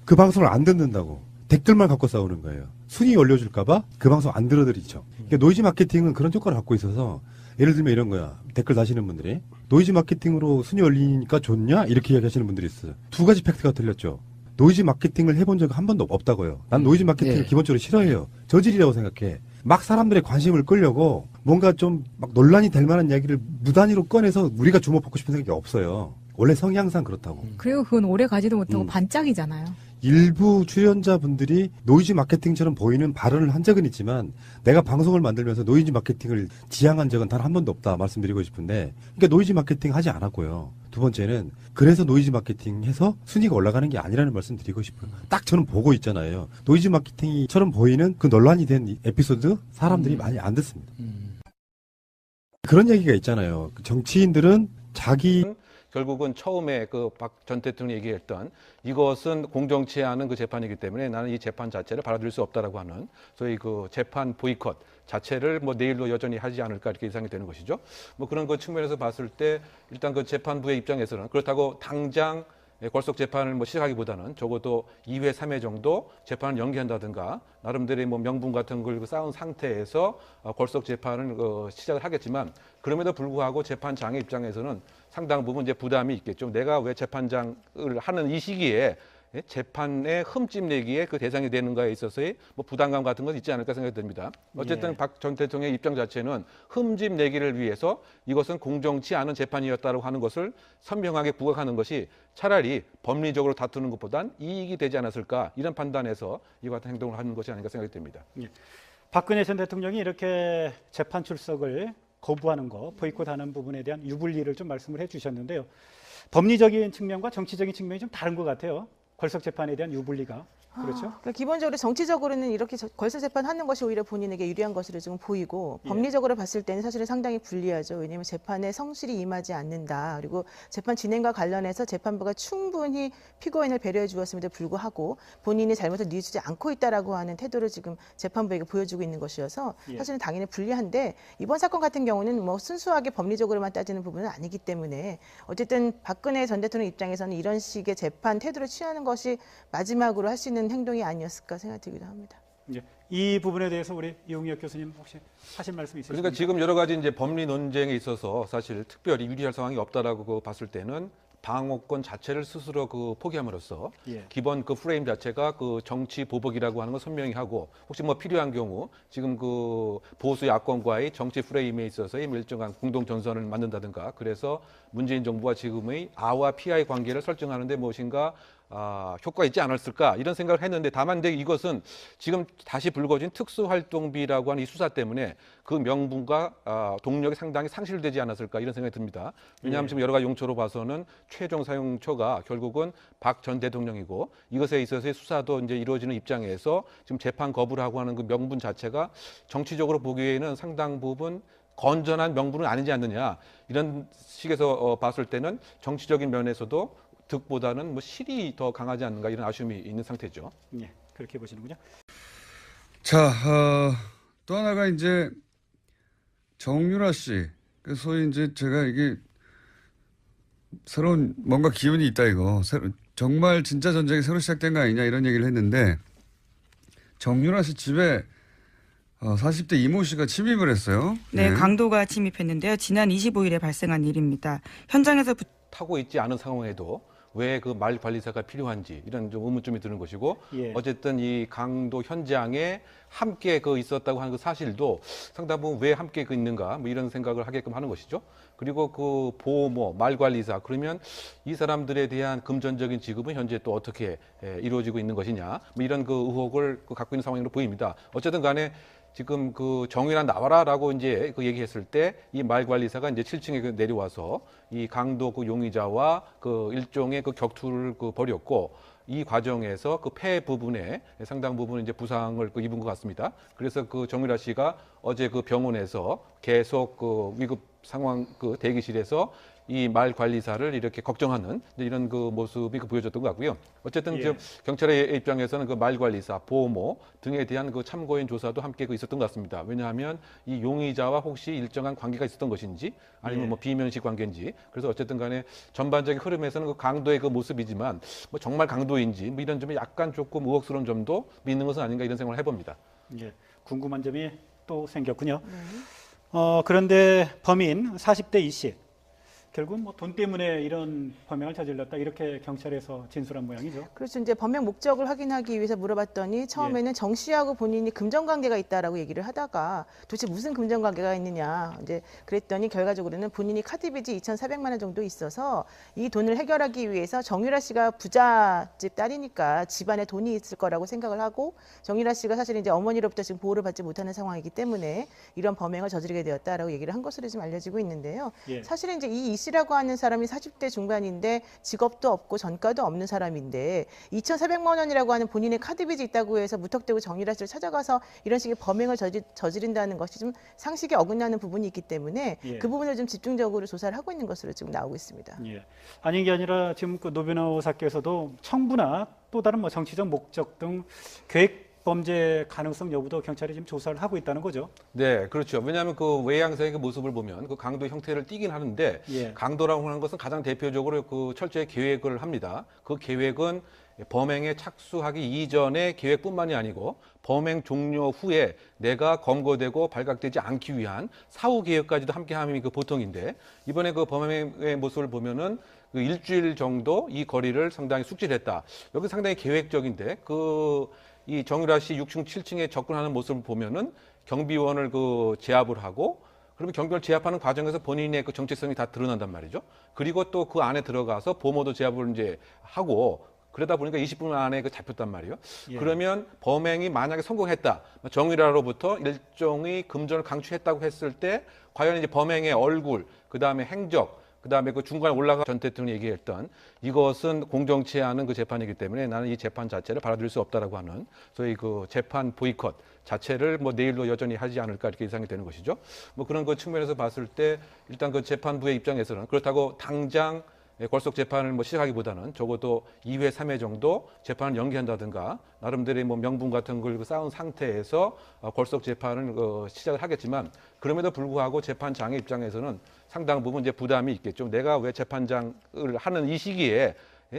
그 방송을 안 듣는다고. 댓글만 갖고 싸우는 거예요. 순위 올려줄까봐 그 방송 안 들어드리죠. 그러니까 노이즈 마케팅은 그런 효과를 갖고 있어서 예를 들면 이런 거야. 댓글 다시는 분들이 노이즈 마케팅으로 순위 올리니까 좋냐? 이렇게 이야기하시는 분들이 있어요. 두 가지 팩트가 틀렸죠. 노이즈 마케팅을 해본 적 한 번도 없다고요. 난 노이즈 마케팅을 예. 기본적으로 싫어해요. 저질이라고 생각해. 막 사람들의 관심을 끌려고 뭔가 좀 막 논란이 될 만한 이야기를 무단위로 꺼내서 우리가 주목받고 싶은 생각이 없어요. 원래 성향상 그렇다고. 그리고 그건 오래 가지도 못하고 반짝이잖아요. 일부 출연자분들이 노이즈 마케팅처럼 보이는 발언을 한 적은 있지만 내가 방송을 만들면서 노이즈 마케팅을 지향한 적은 단 한 번도 없다 말씀드리고 싶은데 그러니까 노이즈 마케팅 하지 않았고요. 두 번째는 그래서 노이즈 마케팅 해서 순위가 올라가는 게 아니라는 말씀 드리고 싶어요. 딱 저는 보고 있잖아요. 노이즈 마케팅처럼 보이는 그 논란이 된 에피소드 사람들이 많이 안 듣습니다. 그런 얘기가 있잖아요. 정치인들은 자기 결국은 처음에 그 박 전 대통령이 얘기했던 이것은 공정치 않은 그 재판이기 때문에 나는 이 재판 자체를 받아들일 수 없다라고 하는 소위 그 재판 보이콧 자체를 뭐 내일도 여전히 하지 않을까 이렇게 예상이 되는 것이죠. 뭐 그런 그 측면에서 봤을 때 일단 그 재판부의 입장에서는 그렇다고 당장 골속 재판을 뭐 시작하기보다는 적어도 2회, 3회 정도 재판을 연기한다든가 나름대로의 뭐 명분 같은 걸 쌓은 상태에서 골속 재판을 시작을 하겠지만 그럼에도 불구하고 재판장의 입장에서는 상당 부분 이제 부담이 있겠죠. 내가 왜 재판장을 하는 이 시기에 재판에 흠집 내기에 그 대상이 되는가에 있어서의 뭐 부담감 같은 건 있지 않을까 생각이 듭니다. 어쨌든 박 전 대통령의 입장 자체는 흠집 내기를 위해서 이것은 공정치 않은 재판이었다고 하는 것을 선명하게 부각하는 것이 차라리 법리적으로 다투는 것보단 이익이 되지 않았을까 이런 판단에서 이와 같은 행동을 하는 것이 아닌가 생각이 듭니다. 박근혜 전 대통령이 이렇게 재판 출석을 거부하는 거, 보이콧하는 부분에 대한 유불리를 좀 말씀을 해주셨는데요. 법리적인 측면과 정치적인 측면이 좀 다른 것 같아요. 골석 재판에 대한 유불리가. 그렇죠? 그러니까 기본적으로 정치적으로는 이렇게 걸석 재판하는 것이 오히려 본인에게 유리한 것으로 좀 보이고 예. 법리적으로 봤을 때는 사실은 상당히 불리하죠. 왜냐하면 재판에 성실히 임하지 않는다. 그리고 재판 진행과 관련해서 재판부가 충분히 피고인을 배려해 주었음에도 불구하고 본인이 잘못을 뉘우치지 않고 있다라고 하는 태도를 지금 재판부에게 보여주고 있는 것이어서 예. 사실은 당연히 불리한데 이번 사건 같은 경우는 뭐 순수하게 법리적으로만 따지는 부분은 아니기 때문에 어쨌든 박근혜 전 대통령 입장에서는 이런 식의 재판 태도를 취하는 것이 마지막으로 할 수 있는 행동이 아니었을까 생각이 들기도 합니다. 이 부분에 대해서 우리 이용혁 교수님 혹시 하실 말씀 있으십니까? 그러니까 지금 여러 가지 이제 법리 논쟁에 있어서 사실 특별히 유리할 상황이 없다라고 봤을 때는 방어권 자체를 스스로 그 포기함으로써 예. 기본 그 프레임 자체가 그 정치 보복이라고 하는 걸 선명히 하고 혹시 뭐 필요한 경우 지금 그 보수 야권과의 정치 프레임에 있어서의 일정한 공동 전선을 만든다든가 그래서 문재인 정부와 지금의 아와 피아의 관계를 설정하는데 무엇인가 효과가 있지 않았을까 이런 생각을 했는데 다만 이제 이것은 지금 다시 불거진 특수활동비라고 하는 이 수사 때문에 그 명분과 동력이 상당히 상실되지 않았을까 이런 생각이 듭니다. 왜냐하면 지금 여러 가지 용처로 봐서는 최종 사용처가 결국은 박 전 대통령이고 이것에 있어서의 수사도 이제 이루어지는 입장에서 지금 재판 거부를 하고 하는 그 명분 자체가 정치적으로 보기에는 상당 부분 건전한 명분은 아니지 않느냐 이런 식에서 봤을 때는 정치적인 면에서도 득보다는 뭐 실이 더 강하지 않는가 이런 아쉬움이 있는 상태죠. 예, 그렇게 보시는군요. 자, 또 하나가 이제 정유라 씨. 소위 이제 제가 이게 새로운 뭔가 기운이 있다 이거. 정말 진짜 전쟁이 새로 시작된 거 아니냐 이런 얘기를 했는데 정유라 씨 집에 40대 이모 씨가 침입을 했어요. 네, 강도가 침입했는데요. 지난 25일에 발생한 일입니다. 현장에서 타고 있지 않은 상황에도 왜 그 말 관리사가 필요한지 이런 좀 의문점이 드는 것이고 어쨌든 이 강도 현장에 함께 그 있었다고 하는 그 사실도 상당 부분 왜 함께 그 있는가 뭐 이런 생각을 하게끔 하는 것이죠. 그리고 그 보모 말 관리사 그러면 이 사람들에 대한 금전적인 지급은 현재 또 어떻게 이루어지고 있는 것이냐 뭐 이런 그 의혹을 갖고 있는 상황으로 보입니다. 어쨌든 간에 지금 그 정유라 나와라라고 이제 그 얘기했을 때 이 말 관리사가 이제 7층에 내려와서 이 강도 그 용의자와 그 일종의 그 격투를 그 벌였고 이 과정에서 그 폐 부분에 상당 부분 이제 부상을 그 입은 것 같습니다. 그래서 그 정유라 씨가 어제 그 병원에서 계속 그 위급 상황 그 대기실에서 이 말 관리사를 이렇게 걱정하는 이런 그 모습이 그 보여졌던 것 같고요. 어쨌든 지금 경찰의 입장에서는 그 말 관리사, 보모 등에 대한 그 참고인 조사도 함께 그 있었던 것 같습니다. 왜냐하면 이 용의자와 혹시 일정한 관계가 있었던 것인지 아니면 뭐 비면식 관계인지 그래서 어쨌든 간에 전반적인 흐름에서는 그 강도의 그 모습이지만 뭐 정말 강도인지 뭐 이런 점이 약간 조금 의혹스러운 점도 있는 것은 아닌가 이런 생각을 해봅니다. 예, 궁금한 점이 또 생겼군요. 그런데 범인 40대 이 씨. 결국은 뭐 돈 때문에 이런 범행을 저질렀다 이렇게 경찰에서 진술한 모양이죠. 그렇죠. 이제 범행 목적을 확인하기 위해서 물어봤더니 처음에는 정 씨하고 본인이 금전 관계가 있다라고 얘기를 하다가 도대체 무슨 금전 관계가 있느냐 이제 그랬더니 결과적으로는 본인이 카드빚이 2,400만 원 정도 있어서 이 돈을 해결하기 위해서 정유라 씨가 부잣집 딸이니까 집안에 돈이 있을 거라고 생각을 하고 정유라 씨가 사실 이제 어머니로부터 지금 보호를 받지 못하는 상황이기 때문에 이런 범행을 저지르게 되었다라고 얘기를 한 것으로 지금 알려지고 있는데요. 사실은 이제 이 씨라고 하는 사람이 40대 중반인데 직업도 없고 전과도 없는 사람인데 2,400만 원이라고 하는 본인의 카드빚이 있다고 해서 무턱대고 정유라 씨를 찾아가서 이런 식의 범행을 저지른다는 것이 좀 상식에 어긋나는 부분이 있기 때문에 그 부분을 좀 집중적으로 조사를 하고 있는 것으로 지금 나오고 있습니다. 아닌 게 아니라 지금 그 노 변호사께서도 청부나 또 다른 뭐 정치적 목적 등 계획 범죄 가능성 여부도 경찰이 지금 조사를 하고 있다는 거죠. 네, 그렇죠. 왜냐하면 그 외양상의 그 모습을 보면 그 강도 형태를 띠긴 하는데 강도라고 하는 것은 가장 대표적으로 그 철저히 계획을 합니다. 그 계획은 범행에 착수하기 이전의 계획뿐만이 아니고 범행 종료 후에 내가 검거되고 발각되지 않기 위한 사후 계획까지도 함께함이 그 보통인데 이번에 그 범행의 모습을 보면은 그 일주일 정도 이 거리를 상당히 숙지했다. 여기 상당히 계획적인데 이 정유라 씨 6층, 7층에 접근하는 모습을 보면은 경비원을 그 제압을 하고 그러면 경비원을 제압하는 과정에서 본인의 그 정체성이 다 드러난단 말이죠. 그리고 또 그 안에 들어가서 보모도 제압을 이제 하고 그러다 보니까 20분 안에 그 잡혔단 말이에요. 그러면 범행이 만약에 성공했다. 정유라로부터 일종의 금전을 강취했다고 했을 때 과연 이제 범행의 얼굴, 그다음에 행적 그다음에 그 중간에 올라가 전 대통령이 얘기했던 이것은 공정치 않은 그 재판이기 때문에 나는 이 재판 자체를 받아들일 수 없다라고 하는 소위 그 재판 보이콧 자체를 뭐 내일도 여전히 하지 않을까 이렇게 예상이 되는 것이죠. 뭐 그런 그 측면에서 봤을 때 일단 그 재판부의 입장에서는 그렇다고 당장 골속 재판을 뭐 시작하기보다는 적어도 2회, 3회 정도 재판을 연기한다든가 나름대로의 뭐 명분 같은 걸 쌓은 상태에서 골속 재판을 시작을 하겠지만 그럼에도 불구하고 재판장의 입장에서는 상당 부분 이제 부담이 있겠죠. 내가 왜 재판장을 하는 이 시기에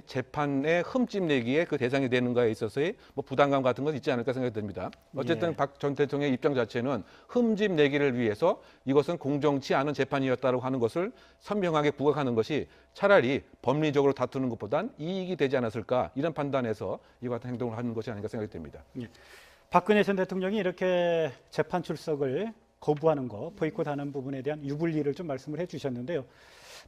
재판에 흠집 내기에 그 대상이 되는가에 있어서의 뭐 부담감 같은 건 있지 않을까 생각이 듭니다. 어쨌든 박 전 대통령의 입장 자체는 흠집 내기를 위해서 이것은 공정치 않은 재판이었다고 하는 것을 선명하게 부각하는 것이 차라리 법리적으로 다투는 것보단 이익이 되지 않았을까 이런 판단에서 이와 같은 행동을 하는 것이 아닌가 생각이 듭니다. 박근혜 전 대통령이 이렇게 재판 출석을 거부하는 거, 보이콧하는 부분에 대한 유불리를 좀 말씀을 해주셨는데요.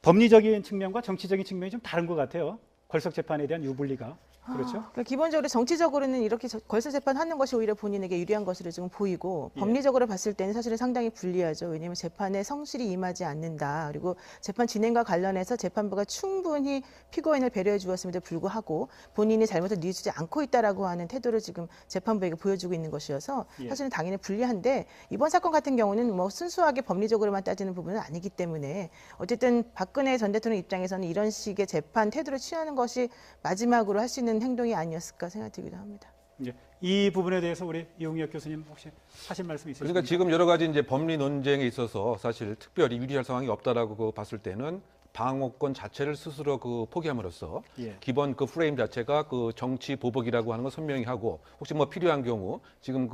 법리적인 측면과 정치적인 측면이 좀 다른 것 같아요. 골석 재판에 대한 유불리가 그렇죠? 그러니까 기본적으로 정치적으로는 이렇게 걸서 재판하는 것이 오히려 본인에게 유리한 것으로 좀 보이고 예. 법리적으로 봤을 때는 사실은 상당히 불리하죠. 왜냐하면 재판에 성실히 임하지 않는다. 그리고 재판 진행과 관련해서 재판부가 충분히 피고인을 배려해 주었음에도 불구하고 본인이 잘못을 뉘우치지 않고 있다라고 하는 태도를 지금 재판부에게 보여주고 있는 것이어서 예. 사실은 당연히 불리한데 이번 사건 같은 경우는 뭐 순수하게 법리적으로만 따지는 부분은 아니기 때문에 어쨌든 박근혜 전 대통령 입장에서는 이런 식의 재판 태도를 취하는 것이 마지막으로 할 수 있는 행동이 아니었을까 생각이 들기도 합니다. 예. 이 부분에 대해서 우리 이용혁 교수님 혹시 하실 말씀 있으십니까? 그러니까 지금 여러 가지 이제 법리 논쟁에 있어서 사실 특별히 유리할 상황이 없다라고 봤을 때는 방어권 자체를 스스로 포기함으로써 예. 기본 프레임 자체가 정치 보복이라고 하는 걸 선명히 하고 혹시 뭐 필요한 경우 지금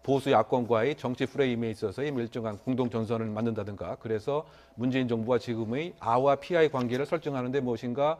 보수 야권과의 정치 프레임에 있어서의 일정한 공동 전선을 만든다든가 그래서 문재인 정부와 지금의 아와 피아의 관계를 설정하는데 무엇인가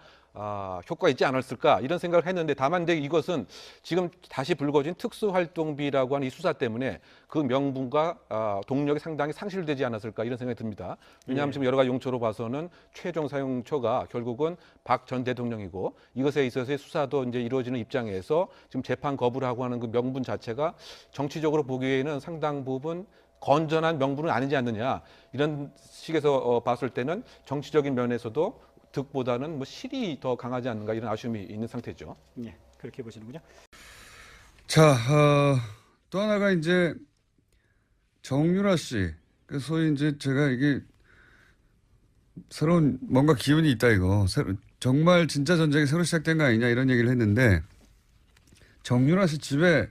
효과 있지 않았을까 이런 생각을 했는데 다만 근데 이것은 지금 다시 불거진 특수활동비라고 하는 이 수사 때문에 그 명분과 동력이 상당히 상실되지 않았을까 이런 생각이 듭니다. 왜냐하면 지금 여러 가지 용처로 봐서는 최종 사용처가 결국은 박 전 대통령이고 이것에 있어서의 수사도 이제 이루어지는 입장에서 지금 재판 거부를 하고 하는 그 명분 자체가 정치적으로 보기에는 상당 부분 건전한 명분은 아니지 않느냐 이런 식에서 봤을 때는 정치적인 면에서도 득보다는 실이 더 강하지 않는가 이런 아쉬움이 있는 상태죠. 예, 그렇게 보시는군요. 자, 또 하나가 이제 정유라 씨. 소위 이제 제가 이게 새로운 뭔가 기운이 있다 이거. 정말 진짜 전쟁이 새로 시작된 거 아니냐 이런 얘기를 했는데 정유라 씨 집에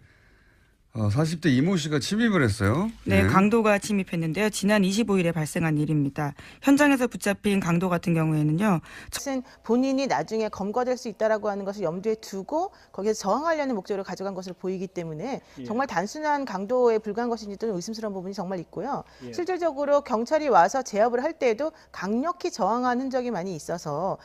40대 이모 씨가 침입을 했어요. 네, 강도가 침입했는데요. 지난 25일에 발생한 일입니다. 현장에서 붙잡힌 강도 같은 경우에는요. 본인이 나중에 검거될 수 있다라고 하는 것을 염두에 두고 거기에서 저항하려는 목적으로 가져간 것으로 보이기 때문에 예. 정말 단순한 강도에 불과한 것인지도 의심스러운 부분이 정말 있고요. 예. 실질적으로 경찰이 와서 제압을 할 때에도 강력히 저항한 흔적이 많이 있어서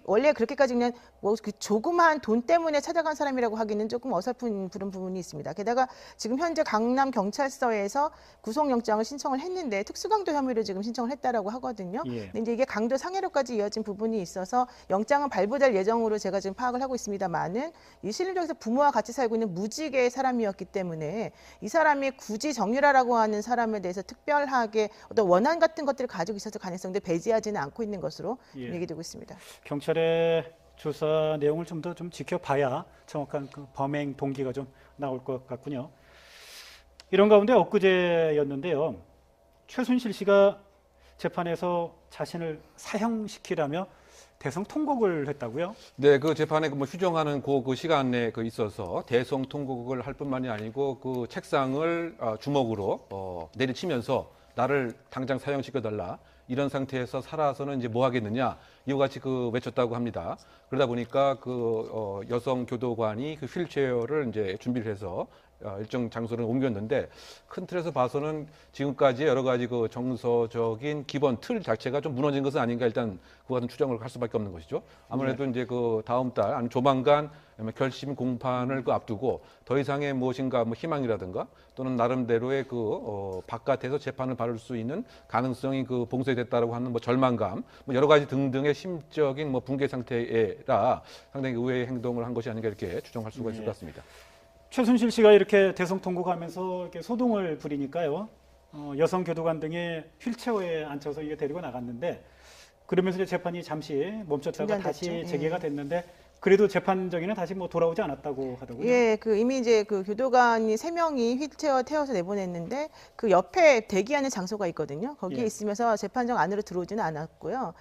원래 그렇게까지 그냥 그 조그마한 돈 때문에 찾아간 사람이라고 하기는 조금 어설픈 그런 부분이 있습니다. 게다가 지금 현재 강남 경찰서에서 구속영장을 신청을 했는데 특수강도 혐의로 지금 신청을 했다라고 하거든요. 예. 근데 이제 이게 강도 상해로까지 이어진 부분이 있어서 영장은 발부될 예정으로 제가 지금 파악을 하고 있습니다만은 이 실질적에서 부모와 같이 살고 있는 무직의 사람이었기 때문에 이 사람이 굳이 정유라라고 하는 사람에 대해서 특별하게 어떤 원한 같은 것들을 가지고 있어서 가능성도 배제하지는 않고 있는 것으로 예. 얘기되고 있습니다. 경찰의 조사 내용을 좀 더 지켜봐야 정확한 범행 동기가 좀 나올 것 같군요. 이런 가운데 엊그제였는데요. 최순실 씨가 재판에서 자신을 사형시키라며 대성 통곡을 했다고요? 네, 그 재판에 휴정하는 그 시간에 있어서 대성 통곡을 할 뿐만이 아니고 그 책상을 주먹으로 내리치면서 나를 당장 사형시켜달라. 이런 상태에서 살아서는 이제 뭐 하겠느냐 이와 같이 외쳤다고 합니다. 그러다 보니까 여성 교도관이 휠체어를 이제 준비를 해서 일정 장소를 옮겼는데 큰 틀에서 봐서는 지금까지 여러 가지 정서적인 기본 틀 자체가 좀 무너진 것은 아닌가 일단 그 같은 추정을 할 수밖에 없는 것이죠. 아무래도 이제 다음 달 아니 조만간 결심 공판을 앞두고 더 이상의 무엇인가 희망이라든가 또는 나름대로의 바깥에서 재판을 받을 수 있는 가능성이 봉쇄됐다라고 하는 절망감 여러 가지 등등의 심적인 붕괴 상태라 상당히 의외의 행동을 한 것이 아닌가 이렇게 추정할 수가 있을 것 같습니다. 최순실 씨가 이렇게 대성 통곡하면서 이렇게 소동을 부리니까요. 여성 교도관 등이 휠체어에 앉혀서 이게 데리고 나갔는데 그러면서 이제 재판이 잠시 멈췄다가 다시 재개가 됐는데 그래도 재판정에는 다시 돌아오지 않았다고 하더군요. 예, 이미 이제 교도관이 3명이 휠체어 태워서 내보냈는데 그 옆에 대기하는 장소가 있거든요. 거기에 예. 있으면서 재판정 안으로 들어오지는 않았고요.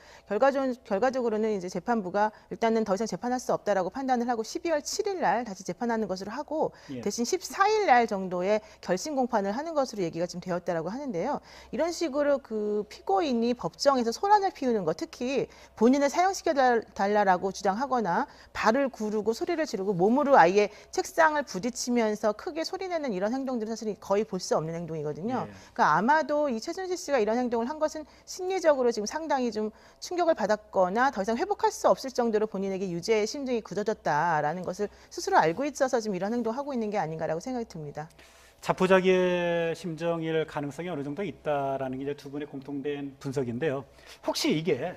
결과적으로는 이제 재판부가 일단은 더 이상 재판할 수 없다라고 판단을 하고 12월 7일 날 다시 재판하는 것으로 하고 예. 대신 14일 날 정도의 결심 공판을 하는 것으로 얘기가 좀 되었다라고 하는데요. 이런 식으로 피고인이 법정에서 소란을 피우는 것, 특히 본인을 사형시켜 달라라고 주장하거나 발을 구르고 소리를 지르고 몸으로 아예 책상을 부딪히면서 크게 소리내는 이런 행동들은 사실 거의 볼 수 없는 행동이거든요. 예. 그러니까 아마도 이 최순실 씨가 이런 행동을 한 것은 심리적으로 지금 상당히 좀 충격을 받았거나 더 이상 회복할 수 없을 정도로 본인에게 유죄의 심증이 굳어졌다라는 것을 스스로 알고 있어서 지금 이런 행동을 하고 있는 게 아닌가라고 생각이 듭니다. 자포자기의 심정일 가능성이 어느 정도 있다라는 게 이제 두 분의 공통된 분석인데요. 혹시 이게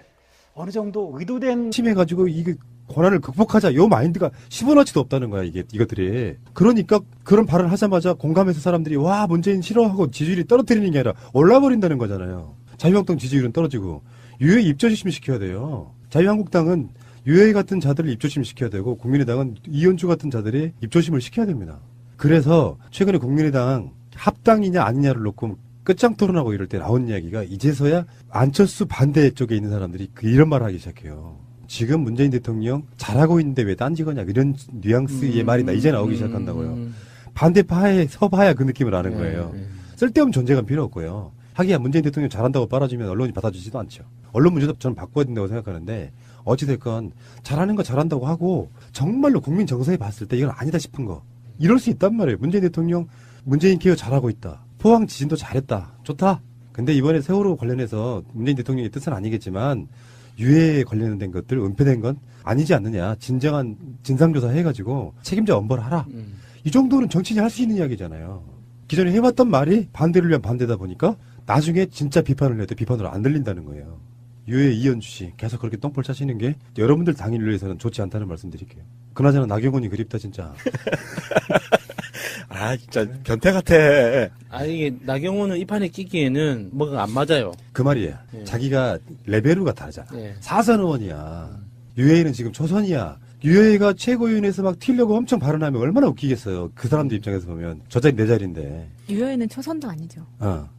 어느 정도 의도된 침해가지고 이게 고난을 극복하자. 요 마인드가 10원어치도 없다는 거야, 이것들이. 그러니까 그런 발언을 하자마자 공감해서 사람들이 와, 문재인 싫어하고 지지율이 떨어뜨리는 게 아니라 올라버린다는 거잖아요. 자유한국당 지지율은 떨어지고 유해 입조심 시켜야 돼요. 자유한국당은 유해 같은 자들을 입조심 시켜야 되고 국민의당은 이현주 같은 자들이 입조심을 시켜야 됩니다. 그래서 최근에 국민의당 합당이냐 아니냐를 놓고 끝장 토론하고 이럴 때 나온 이야기가 이제서야 안철수 반대 쪽에 있는 사람들이 이런 말을 하기 시작해요. 지금 문재인 대통령 잘하고 있는데 왜 딴지거냐 이런 뉘앙스의 말이 이제 나오기 시작한다고요. 반대파에 서봐야 그 느낌을 아는 거예요. 쓸데없는 존재감 필요 없고요. 하기야 문재인 대통령 잘한다고 빨아주면 언론이 받아주지도 않죠. 언론 문제도 저는 바꿔야 된다고 생각하는데 어찌됐건 잘하는 거 잘한다고 하고 정말로 국민 정서에 봤을 때 이건 아니다 싶은 거 이럴 수 있단 말이에요. 문재인 대통령 문재인 케어 잘하고 있다. 포항 지진도 잘했다. 좋다. 근데 이번에 세월호 관련해서 문재인 대통령의 뜻은 아니겠지만 유해에 관련된 것들 은폐된 건 아니지 않느냐. 진정한 진상조사 해가지고 책임자 엄벌하라. 이 정도는 정치인이 할 수 있는 이야기잖아요. 기존에 해왔던 말이 반대를 위한 반대다 보니까 나중에 진짜 비판을 해도 비판으로 안 들린다는 거예요. 유해 이현주 씨 계속 그렇게 똥볼 차시는 게 여러분들 당인을 위해서는 좋지 않다는 말씀 드릴게요. 그나저나 나경원이 그립다 진짜. 아 진짜 변태 같아. 아 이게 나경원은 이 판에 끼기에는 뭐가 안 맞아요. 그 말이에요. 예. 자기가 레벨루가 다르잖아. 예. 사선 의원이야. 유해는 지금 초선이야. 유해가 최고위원회에서 막 튀려고 엄청 발언하면 얼마나 웃기겠어요. 그 사람들 입장에서 보면 저 자리 내 자리인데. 유효에는 초선도 아니죠.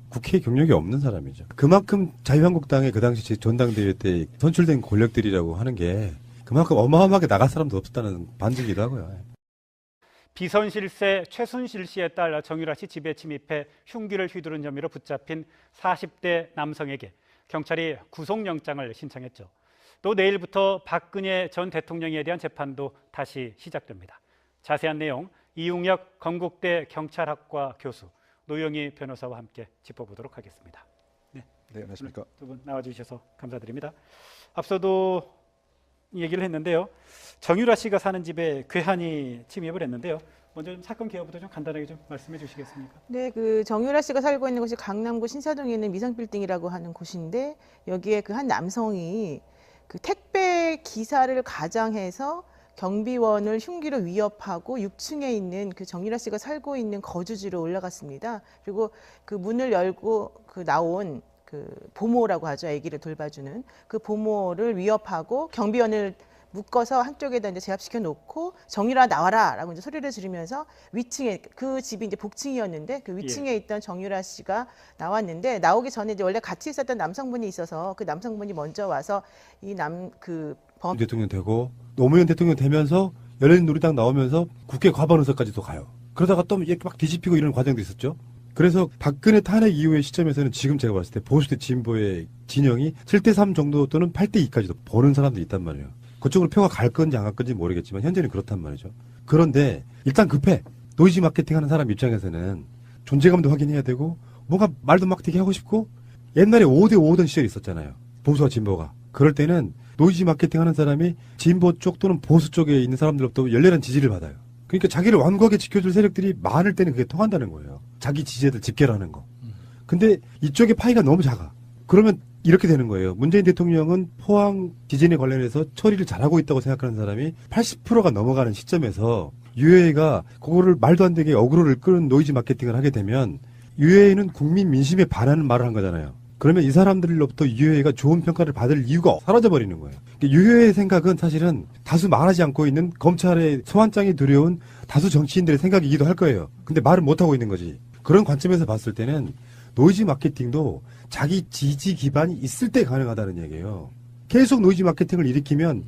국회 경력이 없는 사람이죠. 그만큼 자유한국당의 그 당시 전당대회 때 선출된 권력들이라고 하는 게 그만큼 어마어마하게 나갈 사람도 없었다는 반증이기도 하고요. 비선 실세 최순실 씨의 딸 정유라 씨 집에 침입해 흉기를 휘두른 혐의로 붙잡힌 40대 남성에게 경찰이 구속영장을 신청했죠. 또 내일부터 박근혜 전 대통령에 대한 재판도 다시 시작됩니다. 자세한 내용 이웅혁 건국대 경찰학과 교수 노영희 변호사와 함께 짚어보도록 하겠습니다. 네, 안녕하십니까. 두 분 나와주셔서 감사드립니다. 앞서도 얘기를 했는데요. 정유라 씨가 사는 집에 괴한이 침입을 했는데요. 먼저 좀 사건 개요부터 좀 간단하게 좀 말씀해 주시겠습니까? 네, 그 정유라 씨가 살고 있는 곳이 강남구 신사동에 있는 미성빌딩이라고 하는 곳인데 여기에 그 한 남성이 그 택배 기사를 가장해서 경비원을 흉기로 위협하고 6층에 있는 그 정유라 씨가 살고 있는 거주지로 올라갔습니다. 그리고 그 문을 열고 그 나온 그 보모라고 하죠. 아기를 돌봐주는 그 보모를 위협하고 경비원을 묶어서 한쪽에다 이제 제압시켜 놓고 정유라 나와라라고 이제 소리를 지르면서 위층에 그 집이 이제 복층이었는데 그 위층에 있던 정유라 씨가 나왔는데 나오기 전에 이제 원래 같이 있었던 남성분이 있어서 그 남성분이 먼저 와서 이 대통령 되고 노무현 대통령 되면서 열린우리당 나오면서 국회 과반의석까지도 가요. 그러다가 또 이렇게 막 뒤집히고 이런 과정도 있었죠. 그래서 박근혜 탄핵 이후의 시점에서는 지금 제가 봤을 때 보수대 진보의 진영이 7대3 정도 또는 8대2까지도 보는 사람들이 있단 말이에요. 그쪽으로 표가 갈 건지 안 갈 건지 모르겠지만 현재는 그렇단 말이죠. 그런데 일단 급해. 노이즈 마케팅 하는 사람 입장에서는 존재감도 확인해야 되고 뭔가 말도 막 되게 하고 싶고 옛날에 5대5던 시절이 있었잖아요. 보수와 진보가. 그럴 때는 노이즈 마케팅 하는 사람이 진보 쪽 또는 보수 쪽에 있는 사람들로부터 열렬한 지지를 받아요. 그러니까 자기를 완고하게 지켜줄 세력들이 많을 때는 그게 통한다는 거예요. 자기 지지자들 집결하는 거. 근데 이쪽의 파이가 너무 작아. 그러면 이렇게 되는 거예요. 문재인 대통령은 포항 지진에 관련해서 처리를 잘하고 있다고 생각하는 사람이 80%가 넘어가는 시점에서 유해가 그거를 말도 안 되게 어그로를 끄는 노이즈 마케팅을 하게 되면 유해는 국민 민심에 반하는 말을 한 거잖아요. 그러면 이 사람들로부터 유해가 좋은 평가를 받을 이유가 사라져버리는 거예요. 유해의 생각은 사실은 다수 말하지 않고 있는 검찰의 소환장이 두려운 다수 정치인들의 생각이기도 할 거예요. 근데 말을 못하고 있는 거지. 그런 관점에서 봤을 때는 노이즈 마케팅도 자기 지지 기반이 있을 때 가능하다는 얘기예요. 계속 노이즈 마케팅을 일으키면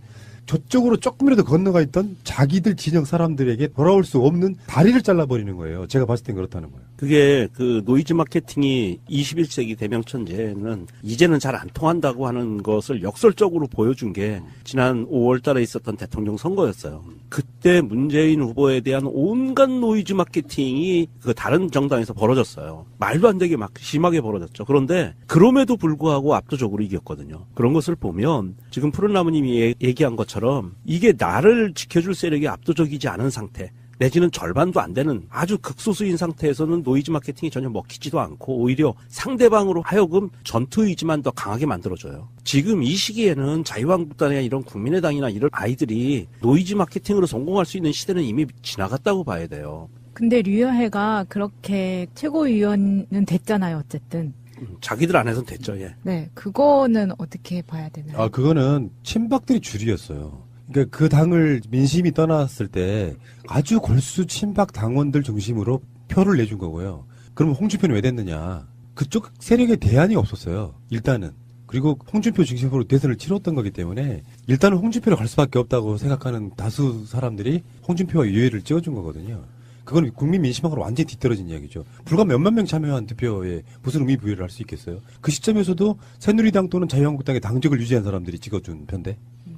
저쪽으로 조금이라도 건너가 있던 자기들 진영 사람들에게 돌아올 수 없는 다리를 잘라버리는 거예요. 제가 봤을 땐 그렇다는 거예요. 그게 그 노이즈 마케팅이 21세기 대명천재는 이제는 잘 안 통한다고 하는 것을 역설적으로 보여준 게 지난 5월 달에 있었던 대통령 선거였어요. 그때 문재인 후보에 대한 온갖 노이즈 마케팅이 그 다른 정당에서 벌어졌어요. 말도 안 되게 막 심하게 벌어졌죠. 그런데 그럼에도 불구하고 압도적으로 이겼거든요. 그런 것을 보면 지금 푸른나무님이 얘기한 것처럼 이게 나를 지켜줄 세력이 압도적이지 않은 상태, 내지는 절반도 안 되는 아주 극소수인 상태에서는 노이즈 마케팅이 전혀 먹히지도 않고 오히려 상대방으로 하여금 전투 의지만 더 강하게 만들어줘요. 지금 이 시기에는 자유한국당이나 이런 국민의당이나 이런 아이들이 노이즈 마케팅으로 성공할 수 있는 시대는 이미 지나갔다고 봐야 돼요. 근데 류여해가 그렇게 최고위원은 됐잖아요, 어쨌든. 자기들 안에서는 됐죠. 예. 네, 그거는 어떻게 봐야 되나요? 아, 그거는 친박들이 주류였어요. 그러니까 그 당을 민심이 떠났을 때 아주 골수 친박 당원들 중심으로 표를 내준 거고요. 그러면 홍준표는 왜 됐느냐? 그쪽 세력에 대안이 없었어요. 일단은. 그리고 홍준표 중심으로 대선을 치렀던 거기 때문에 일단은 홍준표로 갈 수밖에 없다고 생각하는 다수 사람들이 홍준표와 유해를 찍어준 거거든요. 그건 국민 민심하고는 완전히 뒤떨어진 이야기죠. 불과 몇만 명 참여한 투표에 무슨 의미 부여를 할 수 있겠어요? 그 시점에서도 새누리당 또는 자유한국당의 당적을 유지한 사람들이 찍어준 편데.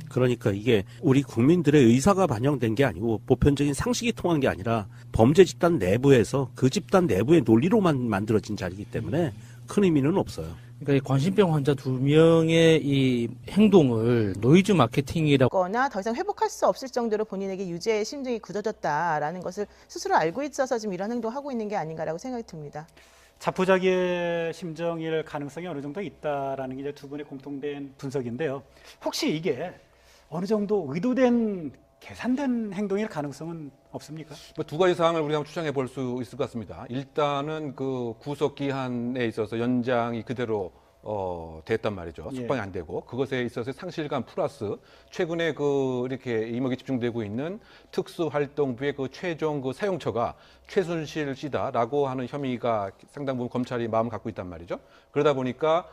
그러니까 이게 우리 국민들의 의사가 반영된 게 아니고 보편적인 상식이 통한 게 아니라 범죄 집단 내부에서 그 집단 내부의 논리로만 만들어진 자리이기 때문에 큰 의미는 없어요. 그러니까 이 관심병 환자 2명의 이 행동을 노이즈 마케팅이라고 거나 더 이상 회복할 수 없을 정도로 본인에게 유죄의 심증이 굳어졌다라는 것을 스스로 알고 있어서 지금 이런 행동을 하고 있는 게 아닌가라고 생각이 듭니다. 자포자기의 심정일 가능성이 어느 정도 있다라는 게 이제 두 분의 공통된 분석인데요. 혹시 이게 어느 정도 의도된 계산된 행동일 가능성은 없습니까? 뭐 두 가지 사항을 우리가 한번 추정해 볼 수 있을 것 같습니다. 일단은 그 구속 기한에 있어서 연장이 그대로 됐단 말이죠. 예. 석방이 안 되고 그것에 있어서 상실감 플러스 최근에 그 이렇게 이목이 집중되고 있는 특수활동부의 그 최종 그 사용처가 최순실 씨다라고 하는 혐의가 상당 부분 검찰이 마음을 갖고 있단 말이죠. 그러다 보니까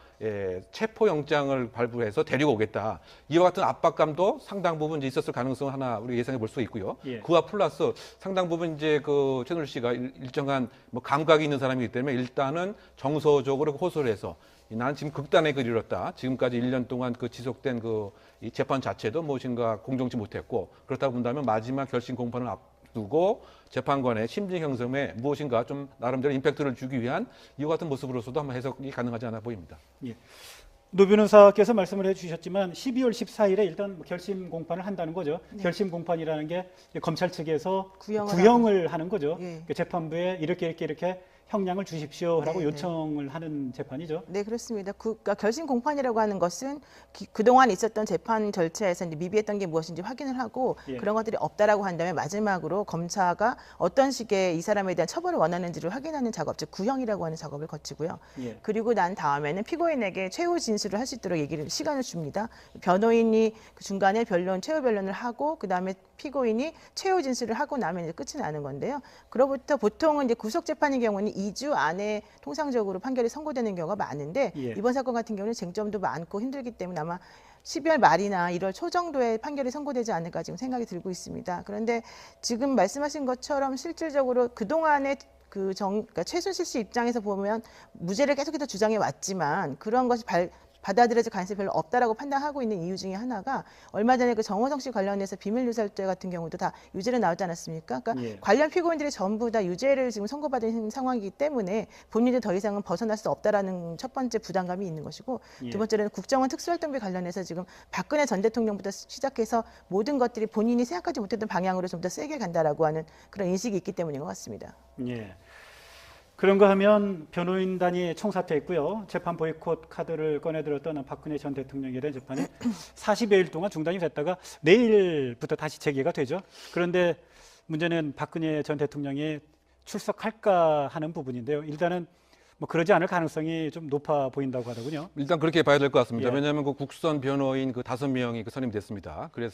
체포영장을 발부해서 데리고 오겠다. 이와 같은 압박감도 상당 부분 이제 있었을 가능성을 하나 우리 예상해 볼 수 있고요. 예. 그와 플러스 상당 부분 이제 그 최순실 씨가 일정한 뭐 감각이 있는 사람이기 때문에 일단은 정서적으로 호소를 해서 나는 지금 극단의 글을 이뤘다. 지금까지 1년 동안 그 지속된 이 재판 자체도 무엇인가 공정치 못했고 그렇다 본다면 마지막 결심 공판을 앞두고 재판관의 심증 형성에 무엇인가 좀 나름대로 임팩트를 주기 위한 이와 같은 모습으로서도 한번 해석이 가능하지 않아 보입니다. 예. 노 변호사께서 말씀을 해주셨지만 12월 14일에 일단 결심 공판을 한다는 거죠. 네. 결심 공판이라는 게 검찰 측에서 구형을 구형을 하는 거죠. 예. 그 재판부에 이렇게 형량을 주십시오라고 네, 요청을 하는 재판이죠. 네, 그렇습니다. 그러니까 결심 공판이라고 하는 것은 그동안 있었던 재판 절차에서 이제 미비했던 게 무엇인지 확인을 하고 예. 그런 것들이 없다라고 한다면 마지막으로 검사가 어떤 식의 이 사람에 대한 처벌을 원하는지를 확인하는 작업, 즉 구형이라고 하는 작업을 거치고요. 예. 그리고 난 다음에는 피고인에게 최후 진술을 할 수 있도록 시간을 줍니다. 변호인이 그 중간에 최후 변론을 하고 그 다음에 피고인이 최후 진술을 하고 나면 이제 끝이 나는 건데요. 그로부터 보통은 이제 구속 재판의 경우는 2주 안에 통상적으로 판결이 선고되는 경우가 많은데 예. 이번 사건 같은 경우는 쟁점도 많고 힘들기 때문에 아마 12월 말이나 1월 초 정도에 판결이 선고되지 않을까 지금 생각이 들고 있습니다. 그런데 지금 말씀하신 것처럼 실질적으로 그동안의 그러니까 최순실 씨 입장에서 보면 무죄를 계속해서 주장해 왔지만 그런 것이 받아들여질 가능성이 별로 없다라고 판단하고 있는 이유 중에 하나가 얼마 전에 그 정호성 씨 관련해서 비밀유살죄 같은 경우도 다 유죄로 나왔지 않았습니까? 그러니까 예. 관련 피고인들이 전부 다 유죄를 지금 선고받은 상황이기 때문에 본인들 더 이상은 벗어날 수 없다라는 첫 번째 부담감이 있는 것이고 예. 두 번째는 국정원 특수활동비 관련해서 지금 박근혜 전 대통령부터 시작해서 모든 것들이 본인이 생각하지 못했던 방향으로 좀 더 세게 간다라고 하는 그런 인식이 있기 때문인 것 같습니다. 예. 그런가 하면 변호인단이 총사퇴했고요. 재판 보이콧 카드를 꺼내들었던 박근혜 전 대통령에 대한 재판이 40여일 동안 중단이 됐다가 내일부터 다시 재개가 되죠. 그런데 문제는 박근혜 전 대통령이 출석할까 하는 부분인데요. 일단은 뭐 그러지 않을 가능성이 좀 높아 보인다고 하더군요. 일단 그렇게 봐야 될 것 같습니다. 예. 왜냐하면 그 국선 변호인 그 5명이 그 선임됐습니다. 그래서